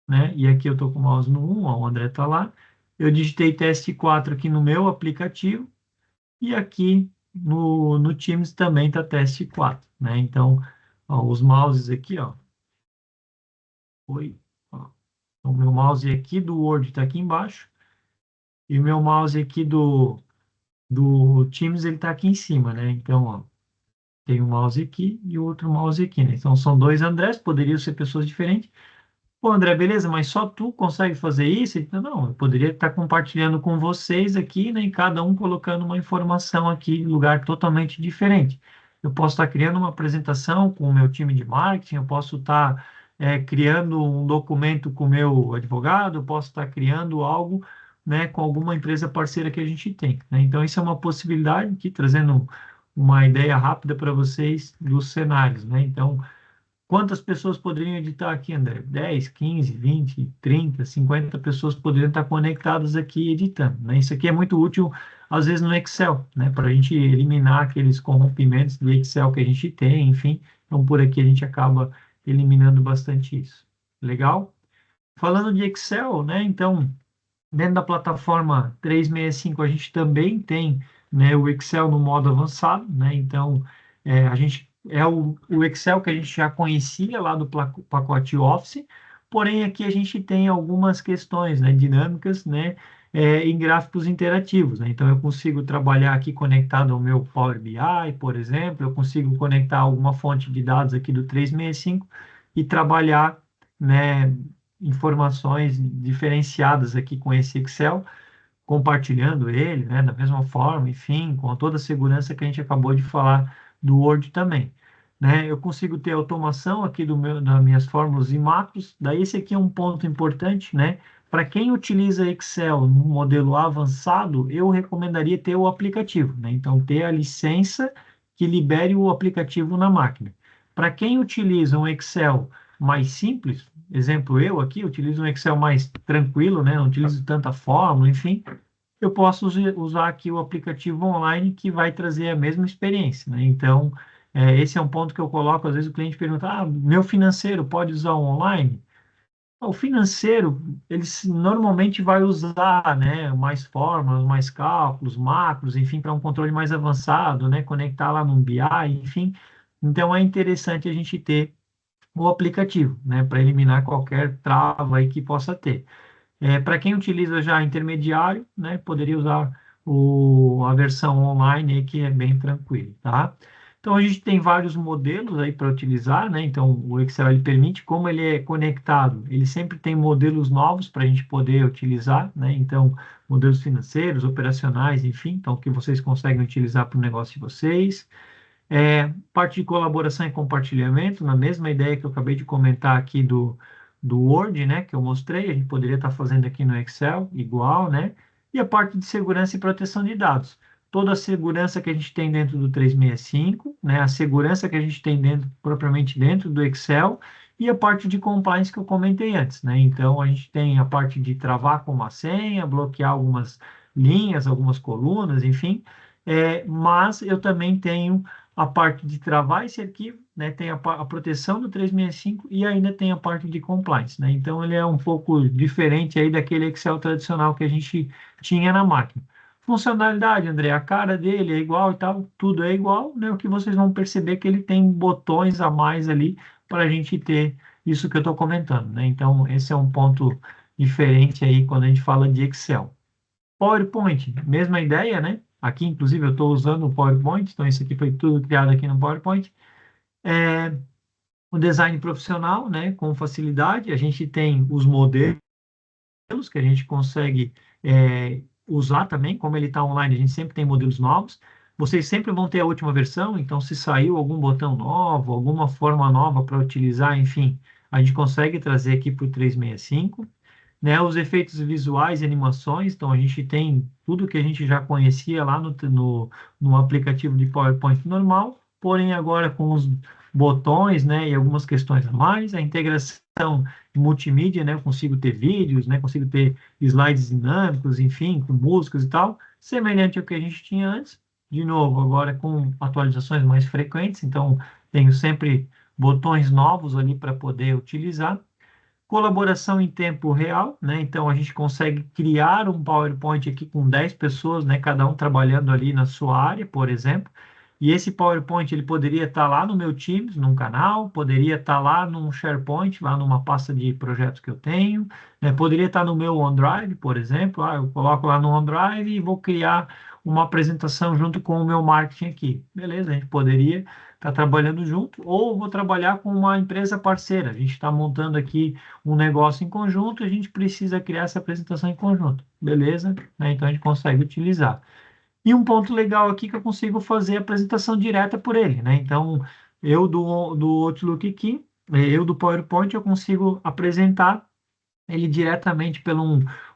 né? E aqui eu estou com o mouse no 1, ó, o André está lá. Eu digitei teste 4 aqui no meu aplicativo e aqui no Teams também está teste 4, né? Então, ó, os mouses aqui, ó. Oi, ó. O meu mouse aqui do Word está aqui embaixo e o meu mouse aqui do Teams ele está aqui em cima, né? Então, ó, tem um mouse aqui e o outro mouse aqui, né? Então, são dois Andrés, poderiam ser pessoas diferentes. Pô, André, beleza, mas só tu consegue fazer isso? Então, não, eu poderia estar compartilhando com vocês aqui, né? E cada um colocando uma informação aqui em lugar totalmente diferente. Eu posso estar criando uma apresentação com o meu time de marketing, eu posso estar criando um documento com o meu advogado, eu posso estar criando algo, né, com alguma empresa parceira que a gente tem, né? Então, isso é uma possibilidade aqui, trazendo uma ideia rápida para vocês dos cenários, né? Então, quantas pessoas poderiam editar aqui, André? 10, 15, 20, 30, 50 pessoas poderiam estar conectadas aqui editando, né? Isso aqui é muito útil, às vezes, no Excel, né? Para a gente eliminar aqueles corrompimentos do Excel que a gente tem, enfim. Então, por aqui a gente acaba eliminando bastante isso. Legal? Falando de Excel, né? Então, dentro da plataforma 365, a gente também tem, né, o Excel no modo avançado, né? Então, a gente é o Excel que a gente já conhecia lá do pacote Office, porém aqui a gente tem algumas questões, né, dinâmicas, né, em gráficos interativos, né? Então, eu consigo trabalhar aqui conectado ao meu Power BI, por exemplo, eu consigo conectar alguma fonte de dados aqui do 365 e trabalhar, né, informações diferenciadas aqui com esse Excel, compartilhando ele, né, da mesma forma, enfim, com toda a segurança que a gente acabou de falar do Word também. Né? Eu consigo ter automação aqui das minhas fórmulas e macros, daí esse aqui é um ponto importante, né? Para quem utiliza Excel no modelo avançado, eu recomendaria ter o aplicativo, né? Então, ter a licença que libere o aplicativo na máquina. Para quem utiliza um Excel mais simples, exemplo eu aqui, utilizo um Excel mais tranquilo, né? Não utilizo tanta fórmula, enfim, eu posso usar aqui o aplicativo online que vai trazer a mesma experiência, né? Então, esse é um ponto que eu coloco, às vezes o cliente pergunta, meu financeiro pode usar o online? O financeiro, normalmente vai usar, né, mais fórmulas, mais cálculos, macros, enfim, para um controle mais avançado, né, conectar lá no BI, enfim. Então, é interessante a gente ter o aplicativo, né, para eliminar qualquer trava aí que possa ter. Para quem utiliza já intermediário, né, poderia usar a versão online aí, que é bem tranquilo, tá? Então a gente tem vários modelos aí para utilizar, né? Então o Excel ele permite, como ele é conectado, ele sempre tem modelos novos para a gente poder utilizar, né? Então modelos financeiros, operacionais, enfim, então que vocês conseguem utilizar para o negócio de vocês. Parte de colaboração e compartilhamento, na mesma ideia que eu acabei de comentar aqui do Word, né, que eu mostrei, a gente poderia estar fazendo aqui no Excel, igual, né? E a parte de segurança e proteção de dados. Toda a segurança que a gente tem dentro do 365, né, a segurança que a gente tem dentro, propriamente dentro do Excel, e a parte de compliance que eu comentei antes, né? Então, a gente tem a parte de travar com uma senha, bloquear algumas linhas, algumas colunas, enfim, mas eu também tenho a parte de travar esse arquivo, né, tem a proteção do 365 e ainda tem a parte de compliance, né? Então ele é um pouco diferente aí daquele Excel tradicional que a gente tinha na máquina. Funcionalidade, André, a cara dele é igual e tal, tudo é igual, né? O que vocês vão perceber é que ele tem botões a mais ali para a gente ter isso que eu estou comentando, né? Então esse é um ponto diferente aí quando a gente fala de Excel. PowerPoint, mesma ideia, né? Aqui, inclusive, eu estou usando o PowerPoint, então isso aqui foi tudo criado aqui no PowerPoint. O design profissional, né, com facilidade. A gente tem os modelos que a gente consegue usar também, como ele está online, a gente sempre tem modelos novos. Vocês sempre vão ter a última versão, então se saiu algum botão novo, alguma forma nova para utilizar, enfim, a gente consegue trazer aqui para o 365. Né, os efeitos visuais e animações, então a gente tem tudo que a gente já conhecia lá no aplicativo de PowerPoint normal, porém agora com os botões, né, e algumas questões a mais, a integração multimídia, né, eu consigo ter vídeos, né, consigo ter slides dinâmicos, enfim, com músicas e tal, semelhante ao que a gente tinha antes, de novo, agora com atualizações mais frequentes, então tenho sempre botões novos ali para poder utilizar. Colaboração em tempo real, né? Então a gente consegue criar um PowerPoint aqui com 10 pessoas, né? Cada um trabalhando ali na sua área, por exemplo. E esse PowerPoint ele poderia estar lá no meu Teams, num canal, poderia estar lá num SharePoint, lá numa pasta de projetos que eu tenho, né? Poderia estar no meu OneDrive, por exemplo. Eu coloco lá no OneDrive e vou criar uma apresentação junto com o meu marketing aqui. Beleza, a gente poderia estar trabalhando junto, ou vou trabalhar com uma empresa parceira. A gente está montando aqui um negócio em conjunto, a gente precisa criar essa apresentação em conjunto, beleza? Né? Então a gente consegue utilizar. E um ponto legal aqui que eu consigo fazer a apresentação direta por ele, né? Então, eu do Outlook aqui, eu do PowerPoint, eu consigo apresentar ele diretamente pela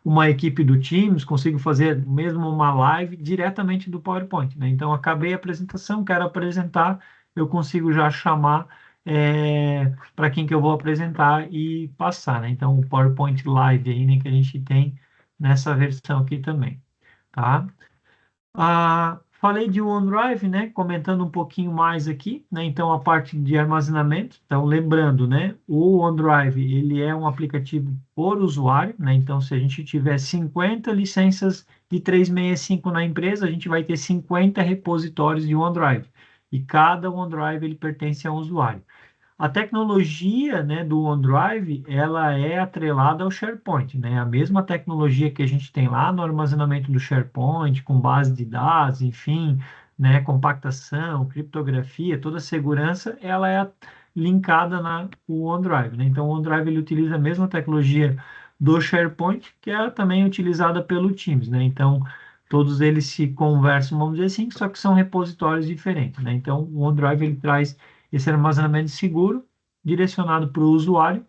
uma equipe do Teams, consigo fazer mesmo uma live diretamente do PowerPoint, né? Então, acabei a apresentação, quero apresentar, eu consigo já chamar para quem que eu vou apresentar e passar, né? Então, o PowerPoint Live aí, né, que a gente tem nessa versão aqui também, tá? Falei de OneDrive, né? Comentando um pouquinho mais aqui, né? Então, a parte de armazenamento. Então, lembrando, né? O OneDrive, ele é um aplicativo por usuário, né? Então, se a gente tiver 50 licenças de 365 na empresa, a gente vai ter 50 repositórios de OneDrive. E cada OneDrive, ele pertence a um usuário. A tecnologia, né, do OneDrive, ela é atrelada ao SharePoint, né? A mesma tecnologia que a gente tem lá no armazenamento do SharePoint, com base de dados, enfim, né, compactação, criptografia, toda a segurança, ela é linkada na o OneDrive, né? Então, o OneDrive ele utiliza a mesma tecnologia do SharePoint, que é também utilizada pelo Teams, né? Então, todos eles se conversam, vamos dizer assim, só que são repositórios diferentes, né? Então, o OneDrive ele traz esse armazenamento seguro, direcionado para o usuário,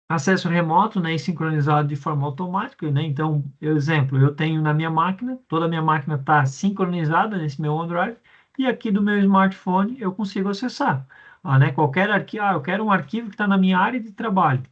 acesso remoto, né, e sincronizado de forma automática, né? Então, exemplo, eu tenho na minha máquina, toda a minha máquina está sincronizada nesse meu OneDrive, e aqui do meu smartphone eu consigo acessar, né? Qualquer arquivo, eu quero um arquivo que está na minha área de trabalho,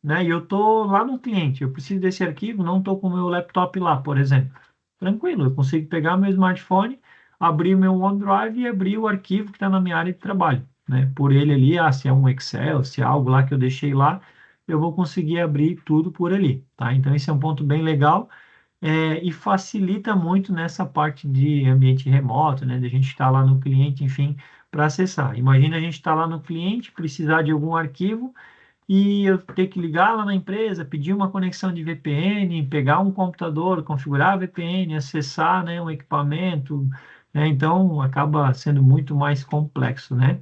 né? E eu estou lá no cliente, eu preciso desse arquivo, não estou com o meu laptop lá, por exemplo. Tranquilo, eu consigo pegar meu smartphone, abrir o meu OneDrive e abrir o arquivo que está na minha área de trabalho, né? Por ele ali, se é um Excel, se é algo lá que eu deixei lá, eu vou conseguir abrir tudo por ali, tá? Então, esse é um ponto bem legal, e facilita muito nessa parte de ambiente remoto, né? De a gente estar lá no cliente, enfim, para acessar. Imagina a gente estar lá no cliente, precisar de algum arquivo e eu ter que ligar lá na empresa, pedir uma conexão de VPN, pegar um computador, configurar a VPN, acessar, né, um equipamento, né? Então, acaba sendo muito mais complexo, né?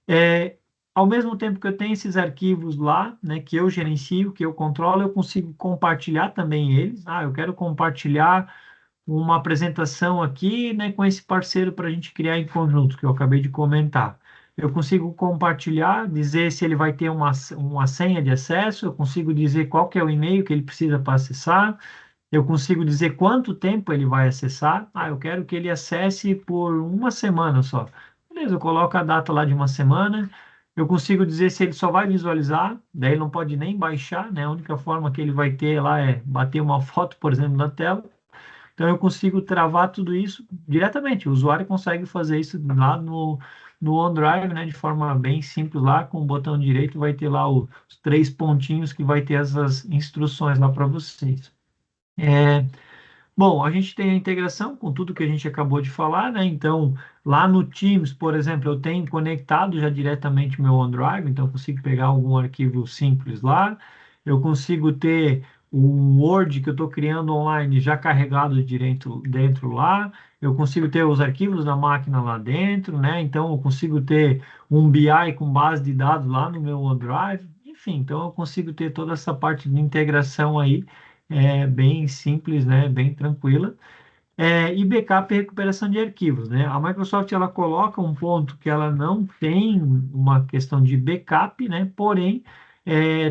É, Ao mesmo tempo que eu tenho esses arquivos lá, né, que eu gerencio, que eu controlo, eu consigo compartilhar também eles. Eu quero compartilhar uma apresentação aqui, né, com esse parceiro para a gente criar em conjunto, que eu acabei de comentar. Eu consigo compartilhar, dizer se ele vai ter uma senha de acesso, eu consigo dizer qual que é o e-mail que ele precisa para acessar, eu consigo dizer quanto tempo ele vai acessar. Eu quero que ele acesse por uma semana só. Beleza, eu coloco a data lá de uma semana. Eu consigo dizer se ele só vai visualizar, daí ele não pode nem baixar, né? A única forma que ele vai ter lá é bater uma foto, por exemplo, na tela. Então eu consigo travar tudo isso diretamente. O usuário consegue fazer isso lá no OneDrive, né? De forma bem simples lá, com o botão direito vai ter lá os três pontinhos que vai ter essas instruções lá para vocês. Bom, a gente tem a integração com tudo que a gente acabou de falar, né? Então, lá no Teams, por exemplo, eu tenho conectado já diretamente o meu OneDrive, então eu consigo pegar algum arquivo simples lá. Eu consigo ter um Word que eu estou criando online já carregado dentro lá, eu consigo ter os arquivos da máquina lá dentro, né? Então eu consigo ter um BI com base de dados lá no meu OneDrive, enfim, então eu consigo ter toda essa parte de integração aí, bem simples, né? Bem tranquila. E backup e recuperação de arquivos, né? A Microsoft ela coloca um ponto que ela não tem uma questão de backup, né? Porém,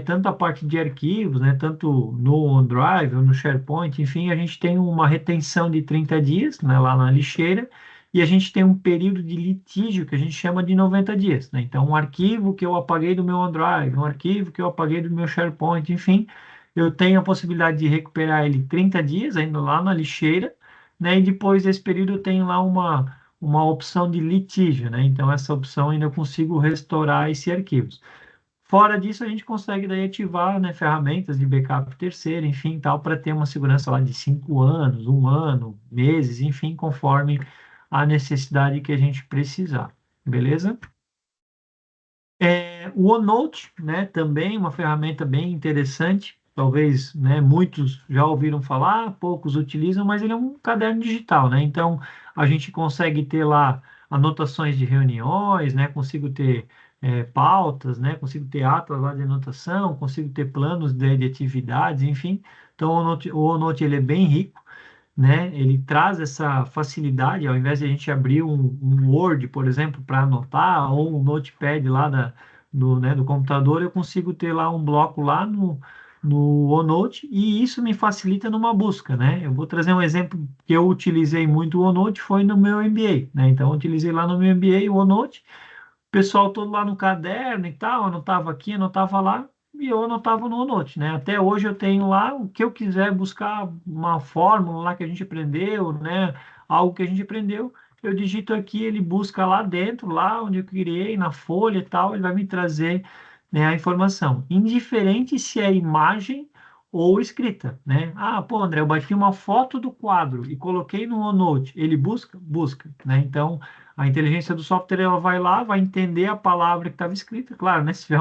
tanto a parte de arquivos, né? Tanto no OneDrive ou no SharePoint, enfim, a gente tem uma retenção de 30 dias, né? Lá na lixeira e a gente tem um período de litígio que a gente chama de 90 dias, né? Então, um arquivo que eu apaguei do meu OneDrive, um arquivo que eu apaguei do meu SharePoint, enfim, eu tenho a possibilidade de recuperar ele 30 dias ainda lá na lixeira, né? E depois desse período eu tenho lá uma opção de litígio, né? Então essa opção ainda eu consigo restaurar esses arquivos. Fora disso, a gente consegue daí ativar, né, ferramentas de backup terceiro, enfim, tal, para ter uma segurança lá de 5 anos, 1 ano, meses, enfim, conforme a necessidade que a gente precisar. Beleza? O OneNote, né, também uma ferramenta bem interessante. Talvez, né, muitos já ouviram falar, poucos utilizam, mas ele é um caderno digital, né? Então a gente consegue ter lá anotações de reuniões, né? Consigo ter pautas, né? Consigo ter atas lá de anotação, consigo ter planos de atividades, enfim. Então o OneNote ele é bem rico, né? Ele traz essa facilidade, ao invés de a gente abrir um Word, por exemplo, para anotar, ou um Notepad lá do computador, eu consigo ter lá um bloco lá no OneNote, e isso me facilita numa busca, né? Eu vou trazer um exemplo que eu utilizei muito o OneNote, foi no meu MBA, né? Então, eu utilizei lá no meu MBA o OneNote, pessoal todo lá no caderno e tal, anotava aqui, anotava lá, e eu anotava no Note, né? Até hoje eu tenho lá o que eu quiser buscar uma fórmula lá que a gente aprendeu, né? Algo que a gente aprendeu, eu digito aqui, ele busca lá dentro, lá onde eu criei, na folha e tal, ele vai me trazer, né, a informação. Indiferente se é imagem ou escrita, né? Ah, pô, André, eu bati uma foto do quadro e coloquei no OneNote. Ele busca? Busca, né? Então, a inteligência do software ela vai lá, vai entender a palavra que estava escrita, claro, né? Se tiver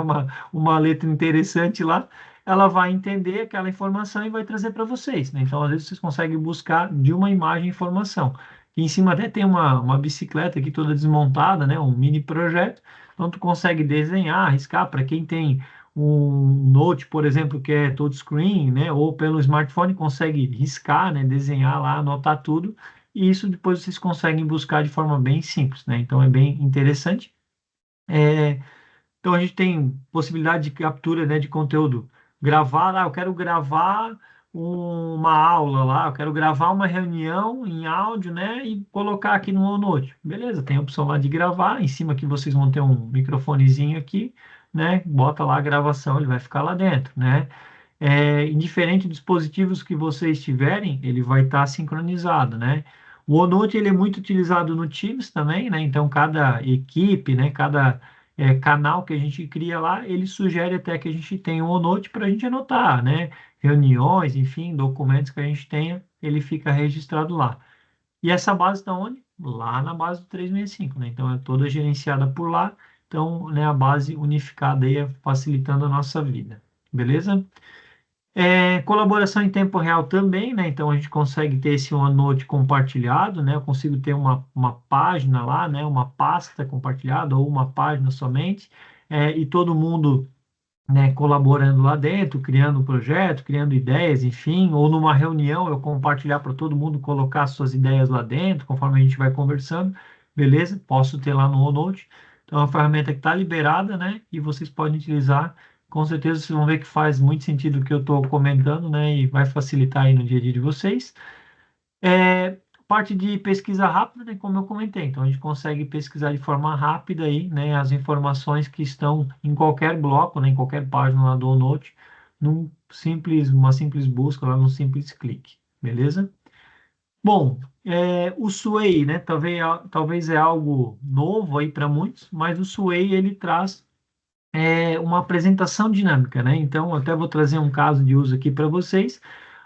uma letra interessante lá, ela vai entender aquela informação e vai trazer para vocês, né? Então, às vezes, vocês conseguem buscar de uma imagem informação. E em cima até tem uma bicicleta aqui toda desmontada, né? Um mini projeto. Então, tu consegue desenhar, riscar. Para quem tem um Note, por exemplo, que é touchscreen, né? Ou pelo smartphone, consegue riscar, né? Desenhar lá, anotar tudo e isso depois vocês conseguem buscar de forma bem simples, né? Então é bem interessante. É, então a gente tem possibilidade de captura, né, de conteúdo gravado. Eu quero gravar uma aula lá, eu quero gravar uma reunião em áudio, né, e colocar aqui no OneNote. Beleza, tem a opção lá de gravar. Em cima aqui vocês vão ter um microfonezinho aqui, né? Bota lá a gravação, ele vai ficar lá dentro, né? Indiferente dos dispositivos que vocês tiverem, ele vai estar sincronizado, né? O OneNote ele é muito utilizado no Teams também, né? Então cada equipe, né? Cada canal que a gente cria lá, ele sugere até que a gente tenha um OneNote para a gente anotar, né? Reuniões, enfim, documentos que a gente tenha, ele fica registrado lá. E essa base está onde? Lá na base do 365, né? Então é toda gerenciada por lá. Então, né, a base unificada aí facilitando a nossa vida. Beleza? Colaboração em tempo real também, né? Então a gente consegue ter esse OneNote compartilhado, né? Eu consigo ter uma página lá, né? Uma pasta compartilhada ou uma página somente, e todo mundo, né, colaborando lá dentro, criando um projeto, criando ideias, enfim, ou numa reunião eu compartilhar para todo mundo colocar suas ideias lá dentro, conforme a gente vai conversando, beleza? Posso ter lá no OneNote. Então é uma ferramenta que está liberada, né? E vocês podem utilizar. Com certeza vocês vão ver que faz muito sentido o que eu estou comentando, né? E vai facilitar aí no dia a dia de vocês. Parte de pesquisa rápida, né, como eu comentei. Então, a gente consegue pesquisar de forma rápida aí, né, as informações que estão em qualquer bloco, né, em qualquer página lá do OneNote, uma simples busca, lá num simples clique, beleza? Bom, o Sway, né, talvez é algo novo aí para muitos, mas o Sway, ele traz uma apresentação dinâmica, né? Então, até vou trazer um caso de uso aqui para vocês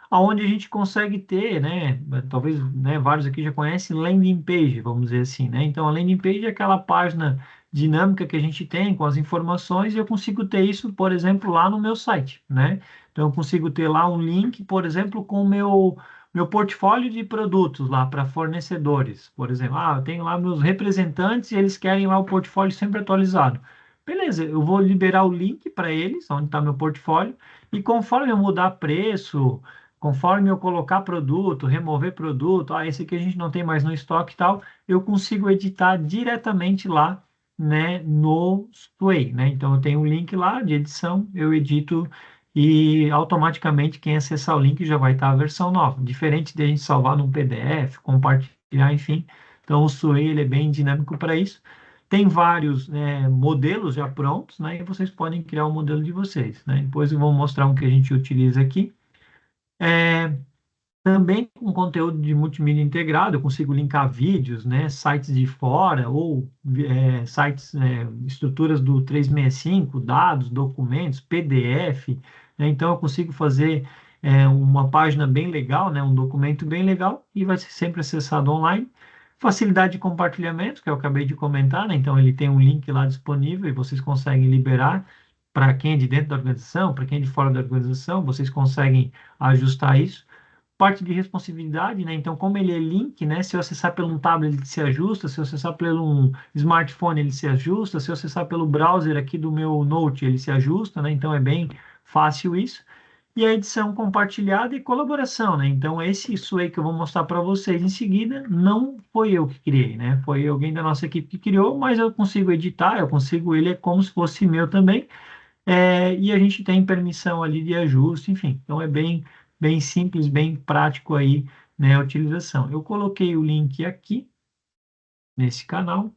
aonde a gente consegue ter, né, talvez, né, vários aqui já conhecem landing page, vamos dizer assim, né? Então a landing page é aquela página dinâmica que a gente tem com as informações e eu consigo ter isso, por exemplo, lá no meu site, né? Então, eu consigo ter lá um link, por exemplo, com o meu portfólio de produtos lá para fornecedores, por exemplo. Ah, eu tenho lá meus representantes e eles querem lá o portfólio sempre atualizado. Beleza, eu vou liberar o link para eles, onde está meu portfólio, e conforme eu mudar preço, conforme eu colocar produto, remover produto, esse aqui a gente não tem mais no estoque e tal, eu consigo editar diretamente lá, né, no Sway, né? Então eu tenho um link lá de edição, eu edito e automaticamente quem acessar o link já vai estar a versão nova, diferente de a gente salvar num PDF, compartilhar, enfim. Então o Sway ele é bem dinâmico para isso. Tem vários, né, modelos já prontos, né? E vocês podem criar o modelo de vocês, né? Depois eu vou mostrar um que a gente utiliza aqui. Também com conteúdo de multimídia integrado, eu consigo linkar vídeos, né, sites de fora ou sites, estruturas do 365, dados, documentos, PDF, né, então eu consigo fazer uma página bem legal, né, um documento bem legal e vai ser sempre acessado online. Facilidade de compartilhamento, que eu acabei de comentar, né, então ele tem um link lá disponível e vocês conseguem liberar para quem é de dentro da organização, para quem é de fora da organização, vocês conseguem ajustar isso. Parte de responsividade, né? Então, como ele é link, né? Se eu acessar pelo um tablet, ele se ajusta. Se eu acessar pelo um smartphone, ele se ajusta. Se eu acessar pelo browser aqui do meu Note, ele se ajusta, né? Então, é bem fácil isso. E a edição compartilhada e colaboração, né? Então, isso aí que eu vou mostrar para vocês em seguida, não foi eu que criei, né? Foi alguém da nossa equipe que criou, mas eu consigo editar, eu consigo, ele é como se fosse meu também. E a gente tem permissão ali de ajuste, enfim. Então é bem simples, bem prático aí, né, a utilização. Eu coloquei o link aqui nesse canal.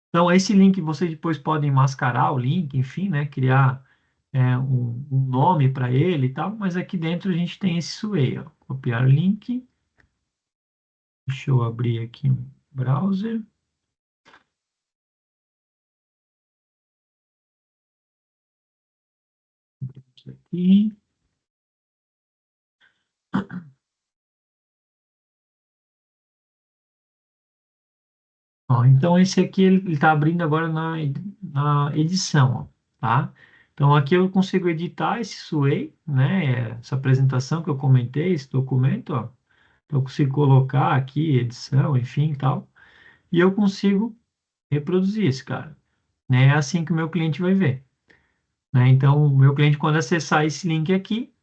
Então esse link vocês depois podem mascarar o link, enfim, né, criar um nome para ele e tal, mas aqui dentro a gente tem esse Sway, ó. Copiar o link. Deixa eu abrir aqui um browser. Isso aqui. Ó, então, esse aqui ele está abrindo agora na edição, ó, tá? Então, aqui eu consigo editar esse Sway, né? Essa apresentação que eu comentei, esse documento, ó. Então, eu consigo colocar aqui edição, enfim, tal. E eu consigo reproduzir esse cara, né? É assim que o meu cliente vai ver, né? Então, o meu cliente, quando acessar esse link aqui,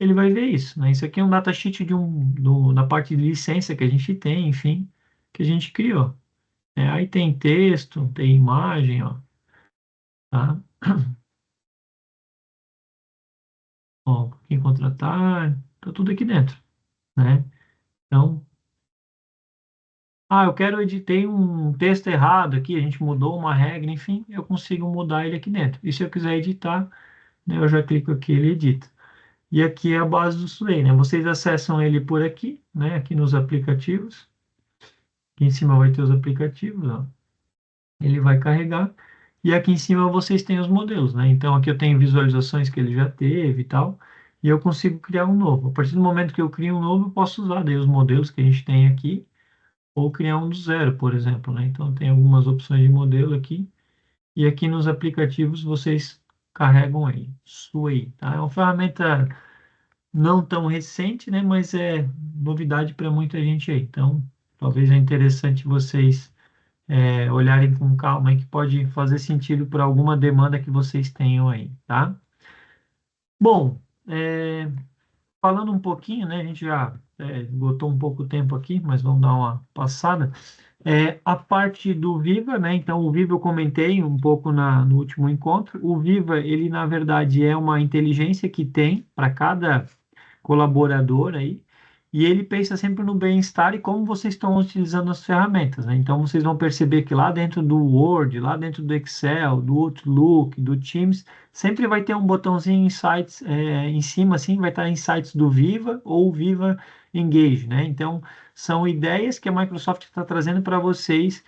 ele vai ver isso, né? Isso aqui é um datasheet da parte de licença que a gente tem, enfim, que a gente criou. Aí tem texto, tem imagem, ó, tá? Ó, quem contratar, tá tudo aqui dentro, né? Então, eu quero editar um texto errado aqui, a gente mudou uma regra, enfim, eu consigo mudar ele aqui dentro. E se eu quiser editar, né, eu já clico aqui, ele edita. E aqui é a base do Sway, né? Vocês acessam ele por aqui, né? Aqui nos aplicativos. Aqui em cima vai ter os aplicativos, ó. Ele vai carregar. E aqui em cima vocês têm os modelos, né? Então aqui eu tenho visualizações que ele já teve e tal, e eu consigo criar um novo. A partir do momento que eu crio um novo, eu posso usar daí os modelos que a gente tem aqui, ou criar um do zero, por exemplo, né? Então tem algumas opções de modelo aqui, e aqui nos aplicativos vocês carregam aí, Sway, tá? É uma ferramenta não tão recente, né? Mas é novidade para muita gente aí. Então, talvez é interessante vocês olharem com calma e que pode fazer sentido para alguma demanda que vocês tenham aí, tá? Bom, falando um pouquinho, né? A gente já esgotou um pouco o tempo aqui, mas vamos dar uma passada. A parte do Viva, né? Então, o Viva eu comentei um pouco no último encontro. O Viva, ele na verdade é uma inteligência que tem para cada colaborador aí, e ele pensa sempre no bem-estar e como vocês estão utilizando as ferramentas, né? Então vocês vão perceber que lá dentro do Word, lá dentro do Excel, do Outlook, do Teams, sempre vai ter um botãozinho Insights em cima, assim, vai estar Insights do Viva ou Viva Engage, né? Então são ideias que a Microsoft está trazendo para vocês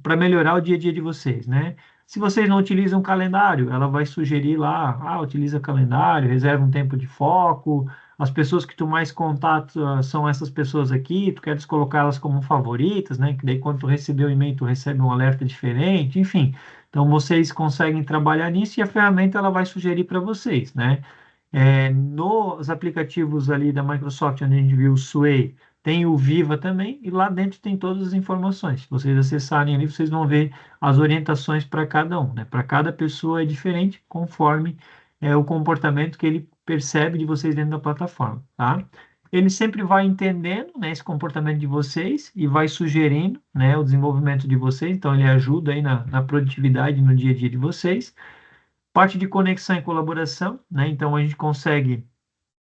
para melhorar o dia a dia de vocês, né? Se vocês não utilizam calendário, ela vai sugerir lá, utiliza calendário, reserva um tempo de foco, as pessoas que tu mais contato são essas pessoas aqui, tu queres colocá-las como favoritas, né? Que daí quando tu receber o e-mail, tu recebe um alerta diferente, enfim. Então vocês conseguem trabalhar nisso e a ferramenta ela vai sugerir para vocês, né? Nos aplicativos ali da Microsoft, onde a gente viu o Sway, tem o Viva também, e lá dentro tem todas as informações. Se vocês acessarem ali, vocês vão ver as orientações para cada um, né? Para cada pessoa é diferente, conforme o comportamento que ele percebe de vocês dentro da plataforma, tá? Ele sempre vai entendendo, né, esse comportamento de vocês e vai sugerindo, né, o desenvolvimento de vocês. Então, ele ajuda aí na produtividade no dia a dia de vocês. Parte de conexão e colaboração, né? Então, a gente consegue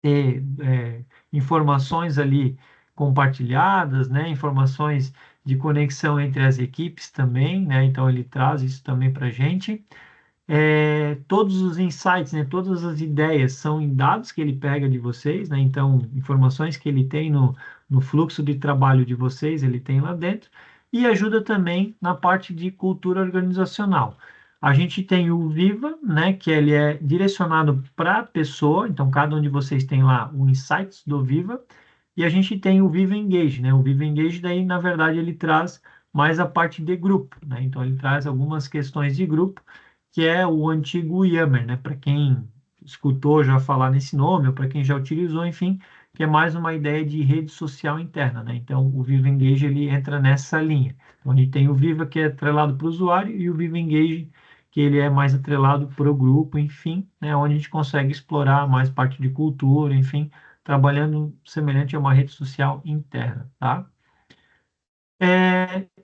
ter informações ali compartilhadas, né? Informações de conexão entre as equipes também, né? Então, ele traz isso também para a gente. Todos os insights, né, todas as ideias são em dados que ele pega de vocês, né, então informações que ele tem no fluxo de trabalho de vocês, ele tem lá dentro, e ajuda também na parte de cultura organizacional. A gente tem o Viva, né, que ele é direcionado para a pessoa, então cada um de vocês tem lá o Insights do Viva, e a gente tem o Viva Engage, né, o Viva Engage daí, na verdade, ele traz mais a parte de grupo, né, então ele traz algumas questões de grupo, que é o antigo Yammer, né? Para quem escutou já falar nesse nome, ou para quem já utilizou, enfim, que é mais uma ideia de rede social interna, né? Então, o Viva Engage, ele entra nessa linha. Então, a gente tem o Viva, que é atrelado para o usuário, e o Viva Engage, que ele é mais atrelado para o grupo, enfim, né? Onde a gente consegue explorar mais parte de cultura, enfim, trabalhando semelhante a uma rede social interna, tá?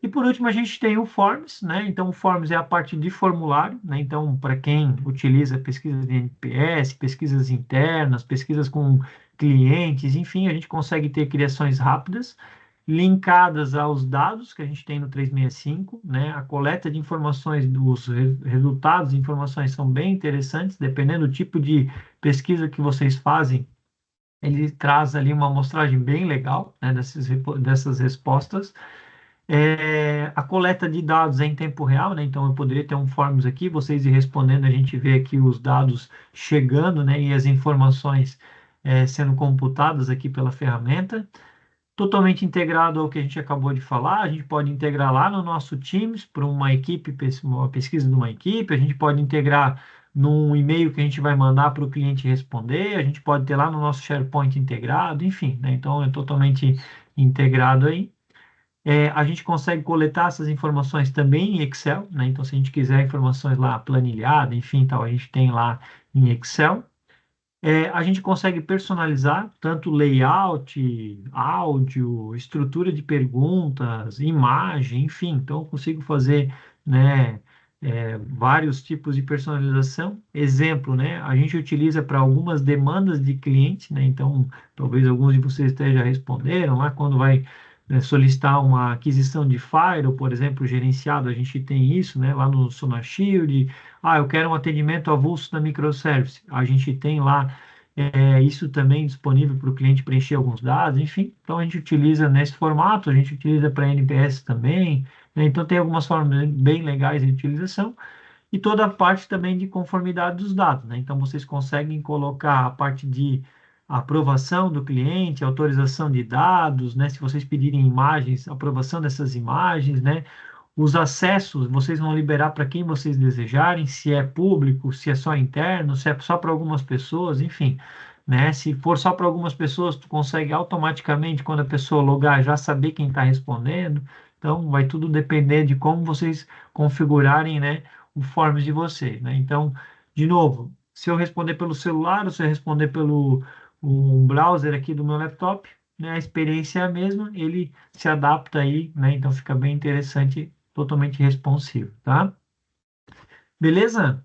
E por último, a gente tem o Forms, né? Então, o Forms é a parte de formulário, né? Então, para quem utiliza pesquisas de NPS, pesquisas internas, pesquisas com clientes, enfim, a gente consegue ter criações rápidas, linkadas aos dados que a gente tem no 365, né? A coleta de informações dos resultados, informações são bem interessantes, dependendo do tipo de pesquisa que vocês fazem, ele traz ali uma amostragem bem legal, né? Dessas respostas. A coleta de dados é em tempo real, né? Então eu poderia ter um forms aqui, vocês ir respondendo, a gente vê aqui os dados chegando, né? E as informações sendo computadas aqui pela ferramenta. Totalmente integrado ao que a gente acabou de falar, a gente pode integrar lá no nosso Teams para uma equipe, uma pesquisa de uma equipe, a gente pode integrar num e-mail que a gente vai mandar para o cliente responder, a gente pode ter lá no nosso SharePoint integrado, enfim, né? Então é totalmente integrado aí. A gente consegue coletar essas informações também em Excel, né? Então, se a gente quiser informações lá planilhada, enfim, tal, a gente tem lá em Excel. A gente consegue personalizar tanto layout, áudio, estrutura de perguntas, imagem, enfim. Então, eu consigo fazer, né, vários tipos de personalização. Exemplo, né? A gente utiliza para algumas demandas de cliente, né? Então, talvez alguns de vocês até já responderam lá quando vai solicitar uma aquisição de Firewall, por exemplo, gerenciado, a gente tem isso, né? Lá no SonarShield. Eu quero um atendimento avulso da microservice. A gente tem lá isso também disponível para o cliente preencher alguns dados, enfim. Então a gente utiliza nesse formato, a gente utiliza para NPS também, né? Então tem algumas formas bem legais de utilização e toda a parte também de conformidade dos dados, né? Então vocês conseguem colocar a parte de aprovação do cliente, autorização de dados, né? Se vocês pedirem imagens, aprovação dessas imagens, né? Os acessos vocês vão liberar para quem vocês desejarem, se é público, se é só interno, se é só para algumas pessoas, enfim, né? Se for só para algumas pessoas, tu consegue automaticamente, quando a pessoa logar, já saber quem está respondendo. Então, vai tudo depender de como vocês configurarem, né, o Forms de vocês, né? Então, de novo, se eu responder pelo celular, ou se eu responder pelo um browser aqui do meu laptop, né, a experiência é a mesma, ele se adapta aí, né? Então fica bem interessante, totalmente responsivo, tá? Beleza?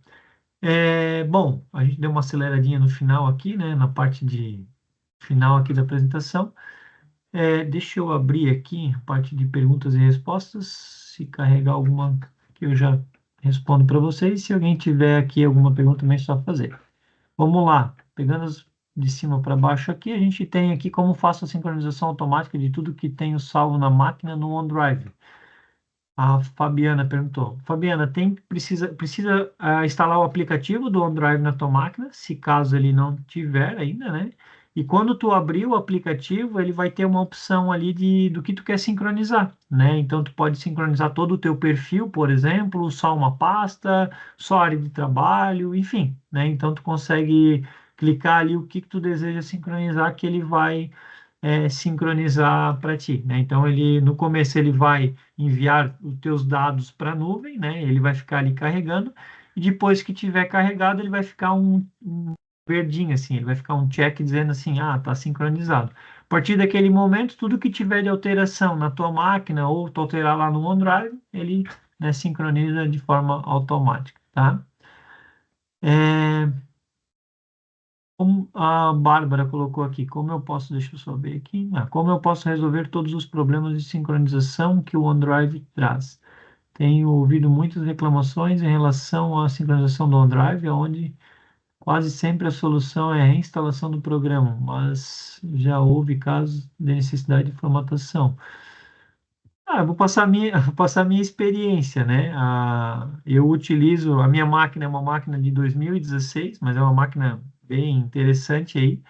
Bom, a gente deu uma aceleradinha no final aqui, né? Na parte de final aqui da apresentação. Deixa eu abrir aqui a parte de perguntas e respostas. Se carregar alguma que eu já respondo para vocês. Se alguém tiver aqui alguma pergunta, também é só fazer. Vamos lá, pegando de cima para baixo aqui, a gente tem aqui como faço a sincronização automática de tudo que tenho salvo na máquina no OneDrive. A Fabiana perguntou. Fabiana, precisa instalar o aplicativo do OneDrive na tua máquina, se caso ele não tiver ainda, né? E quando tu abrir o aplicativo, ele vai ter uma opção ali do que tu quer sincronizar, né? Então, tu pode sincronizar todo o teu perfil, por exemplo, só uma pasta, só área de trabalho, enfim, né? Então, tu consegue clicar ali o que tu deseja sincronizar, que ele vai sincronizar para ti, né? Então, ele no começo ele vai enviar os teus dados para a nuvem, né? Ele vai ficar ali carregando, e depois que tiver carregado, ele vai ficar um verdinho assim, ele vai ficar um check dizendo assim, ah, tá sincronizado. A partir daquele momento, tudo que tiver de alteração na tua máquina ou tu alterar lá no OneDrive, ele, né, sincroniza de forma automática, tá? É, como a Bárbara colocou aqui, como eu posso, deixa eu só ver aqui, como eu posso resolver todos os problemas de sincronização que o OneDrive traz? Tenho ouvido muitas reclamações em relação à sincronização do OneDrive, onde quase sempre a solução é a reinstalação do programa, mas já houve casos de necessidade de formatação. Eu vou passar vou passar a minha experiência, né? Eu utilizo, a minha máquina é uma máquina de 2016, mas é uma máquina bem interessante aí.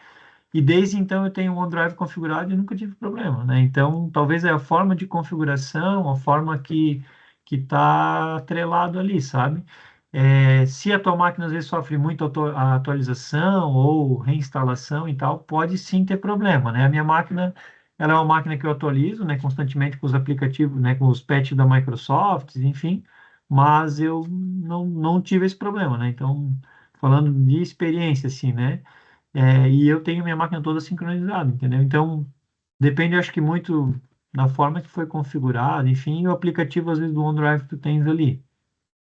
E desde então eu tenho o OneDrive configurado e nunca tive problema, né? Então, talvez é a forma de configuração, a forma que está atrelado ali, sabe? Se a tua máquina às vezes sofre muito a atualização ou reinstalação e tal, pode sim ter problema, né? A minha máquina, ela é uma máquina que eu atualizo, né, constantemente com os aplicativos, né, com os patches da Microsoft, enfim, mas eu não tive esse problema, né? Então, falando de experiência, assim, né? E eu tenho minha máquina toda sincronizada, entendeu? Então, depende, acho que muito da forma que foi configurado, enfim, e o aplicativo, às vezes, do OneDrive que tu tens ali,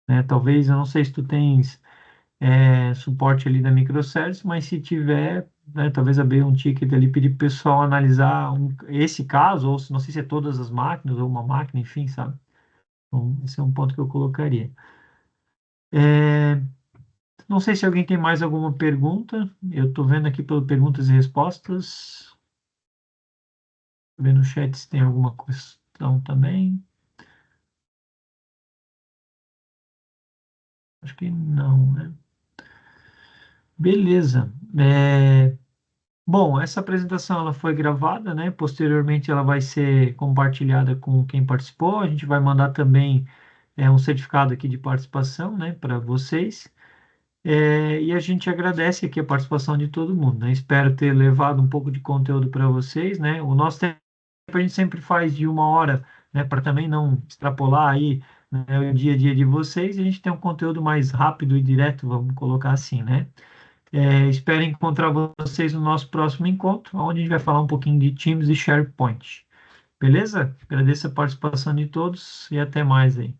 né? Talvez, eu não sei se tu tens suporte ali da microservice, mas se tiver, né, talvez abrir um ticket ali, pedir para o pessoal analisar esse caso, ou não sei se é todas as máquinas, ou uma máquina, enfim, sabe? Então, esse é um ponto que eu colocaria. É, não sei se alguém tem mais alguma pergunta. Eu estou vendo aqui pelas perguntas e respostas. Ver no chat se tem alguma questão também. Acho que não, né? Beleza. Bom, essa apresentação ela foi gravada, né? Posteriormente ela vai ser compartilhada com quem participou. A gente vai mandar também um certificado aqui de participação, né, para vocês. E a gente agradece aqui a participação de todo mundo, né? Espero ter levado um pouco de conteúdo para vocês, né? O nosso tempo a gente sempre faz de 1 hora, né, para também não extrapolar aí, né, o dia a dia de vocês, e a gente tem um conteúdo mais rápido e direto, vamos colocar assim, né? Espero encontrar vocês no nosso próximo encontro, onde a gente vai falar um pouquinho de Teams e SharePoint. Beleza? Agradeço a participação de todos e até mais aí.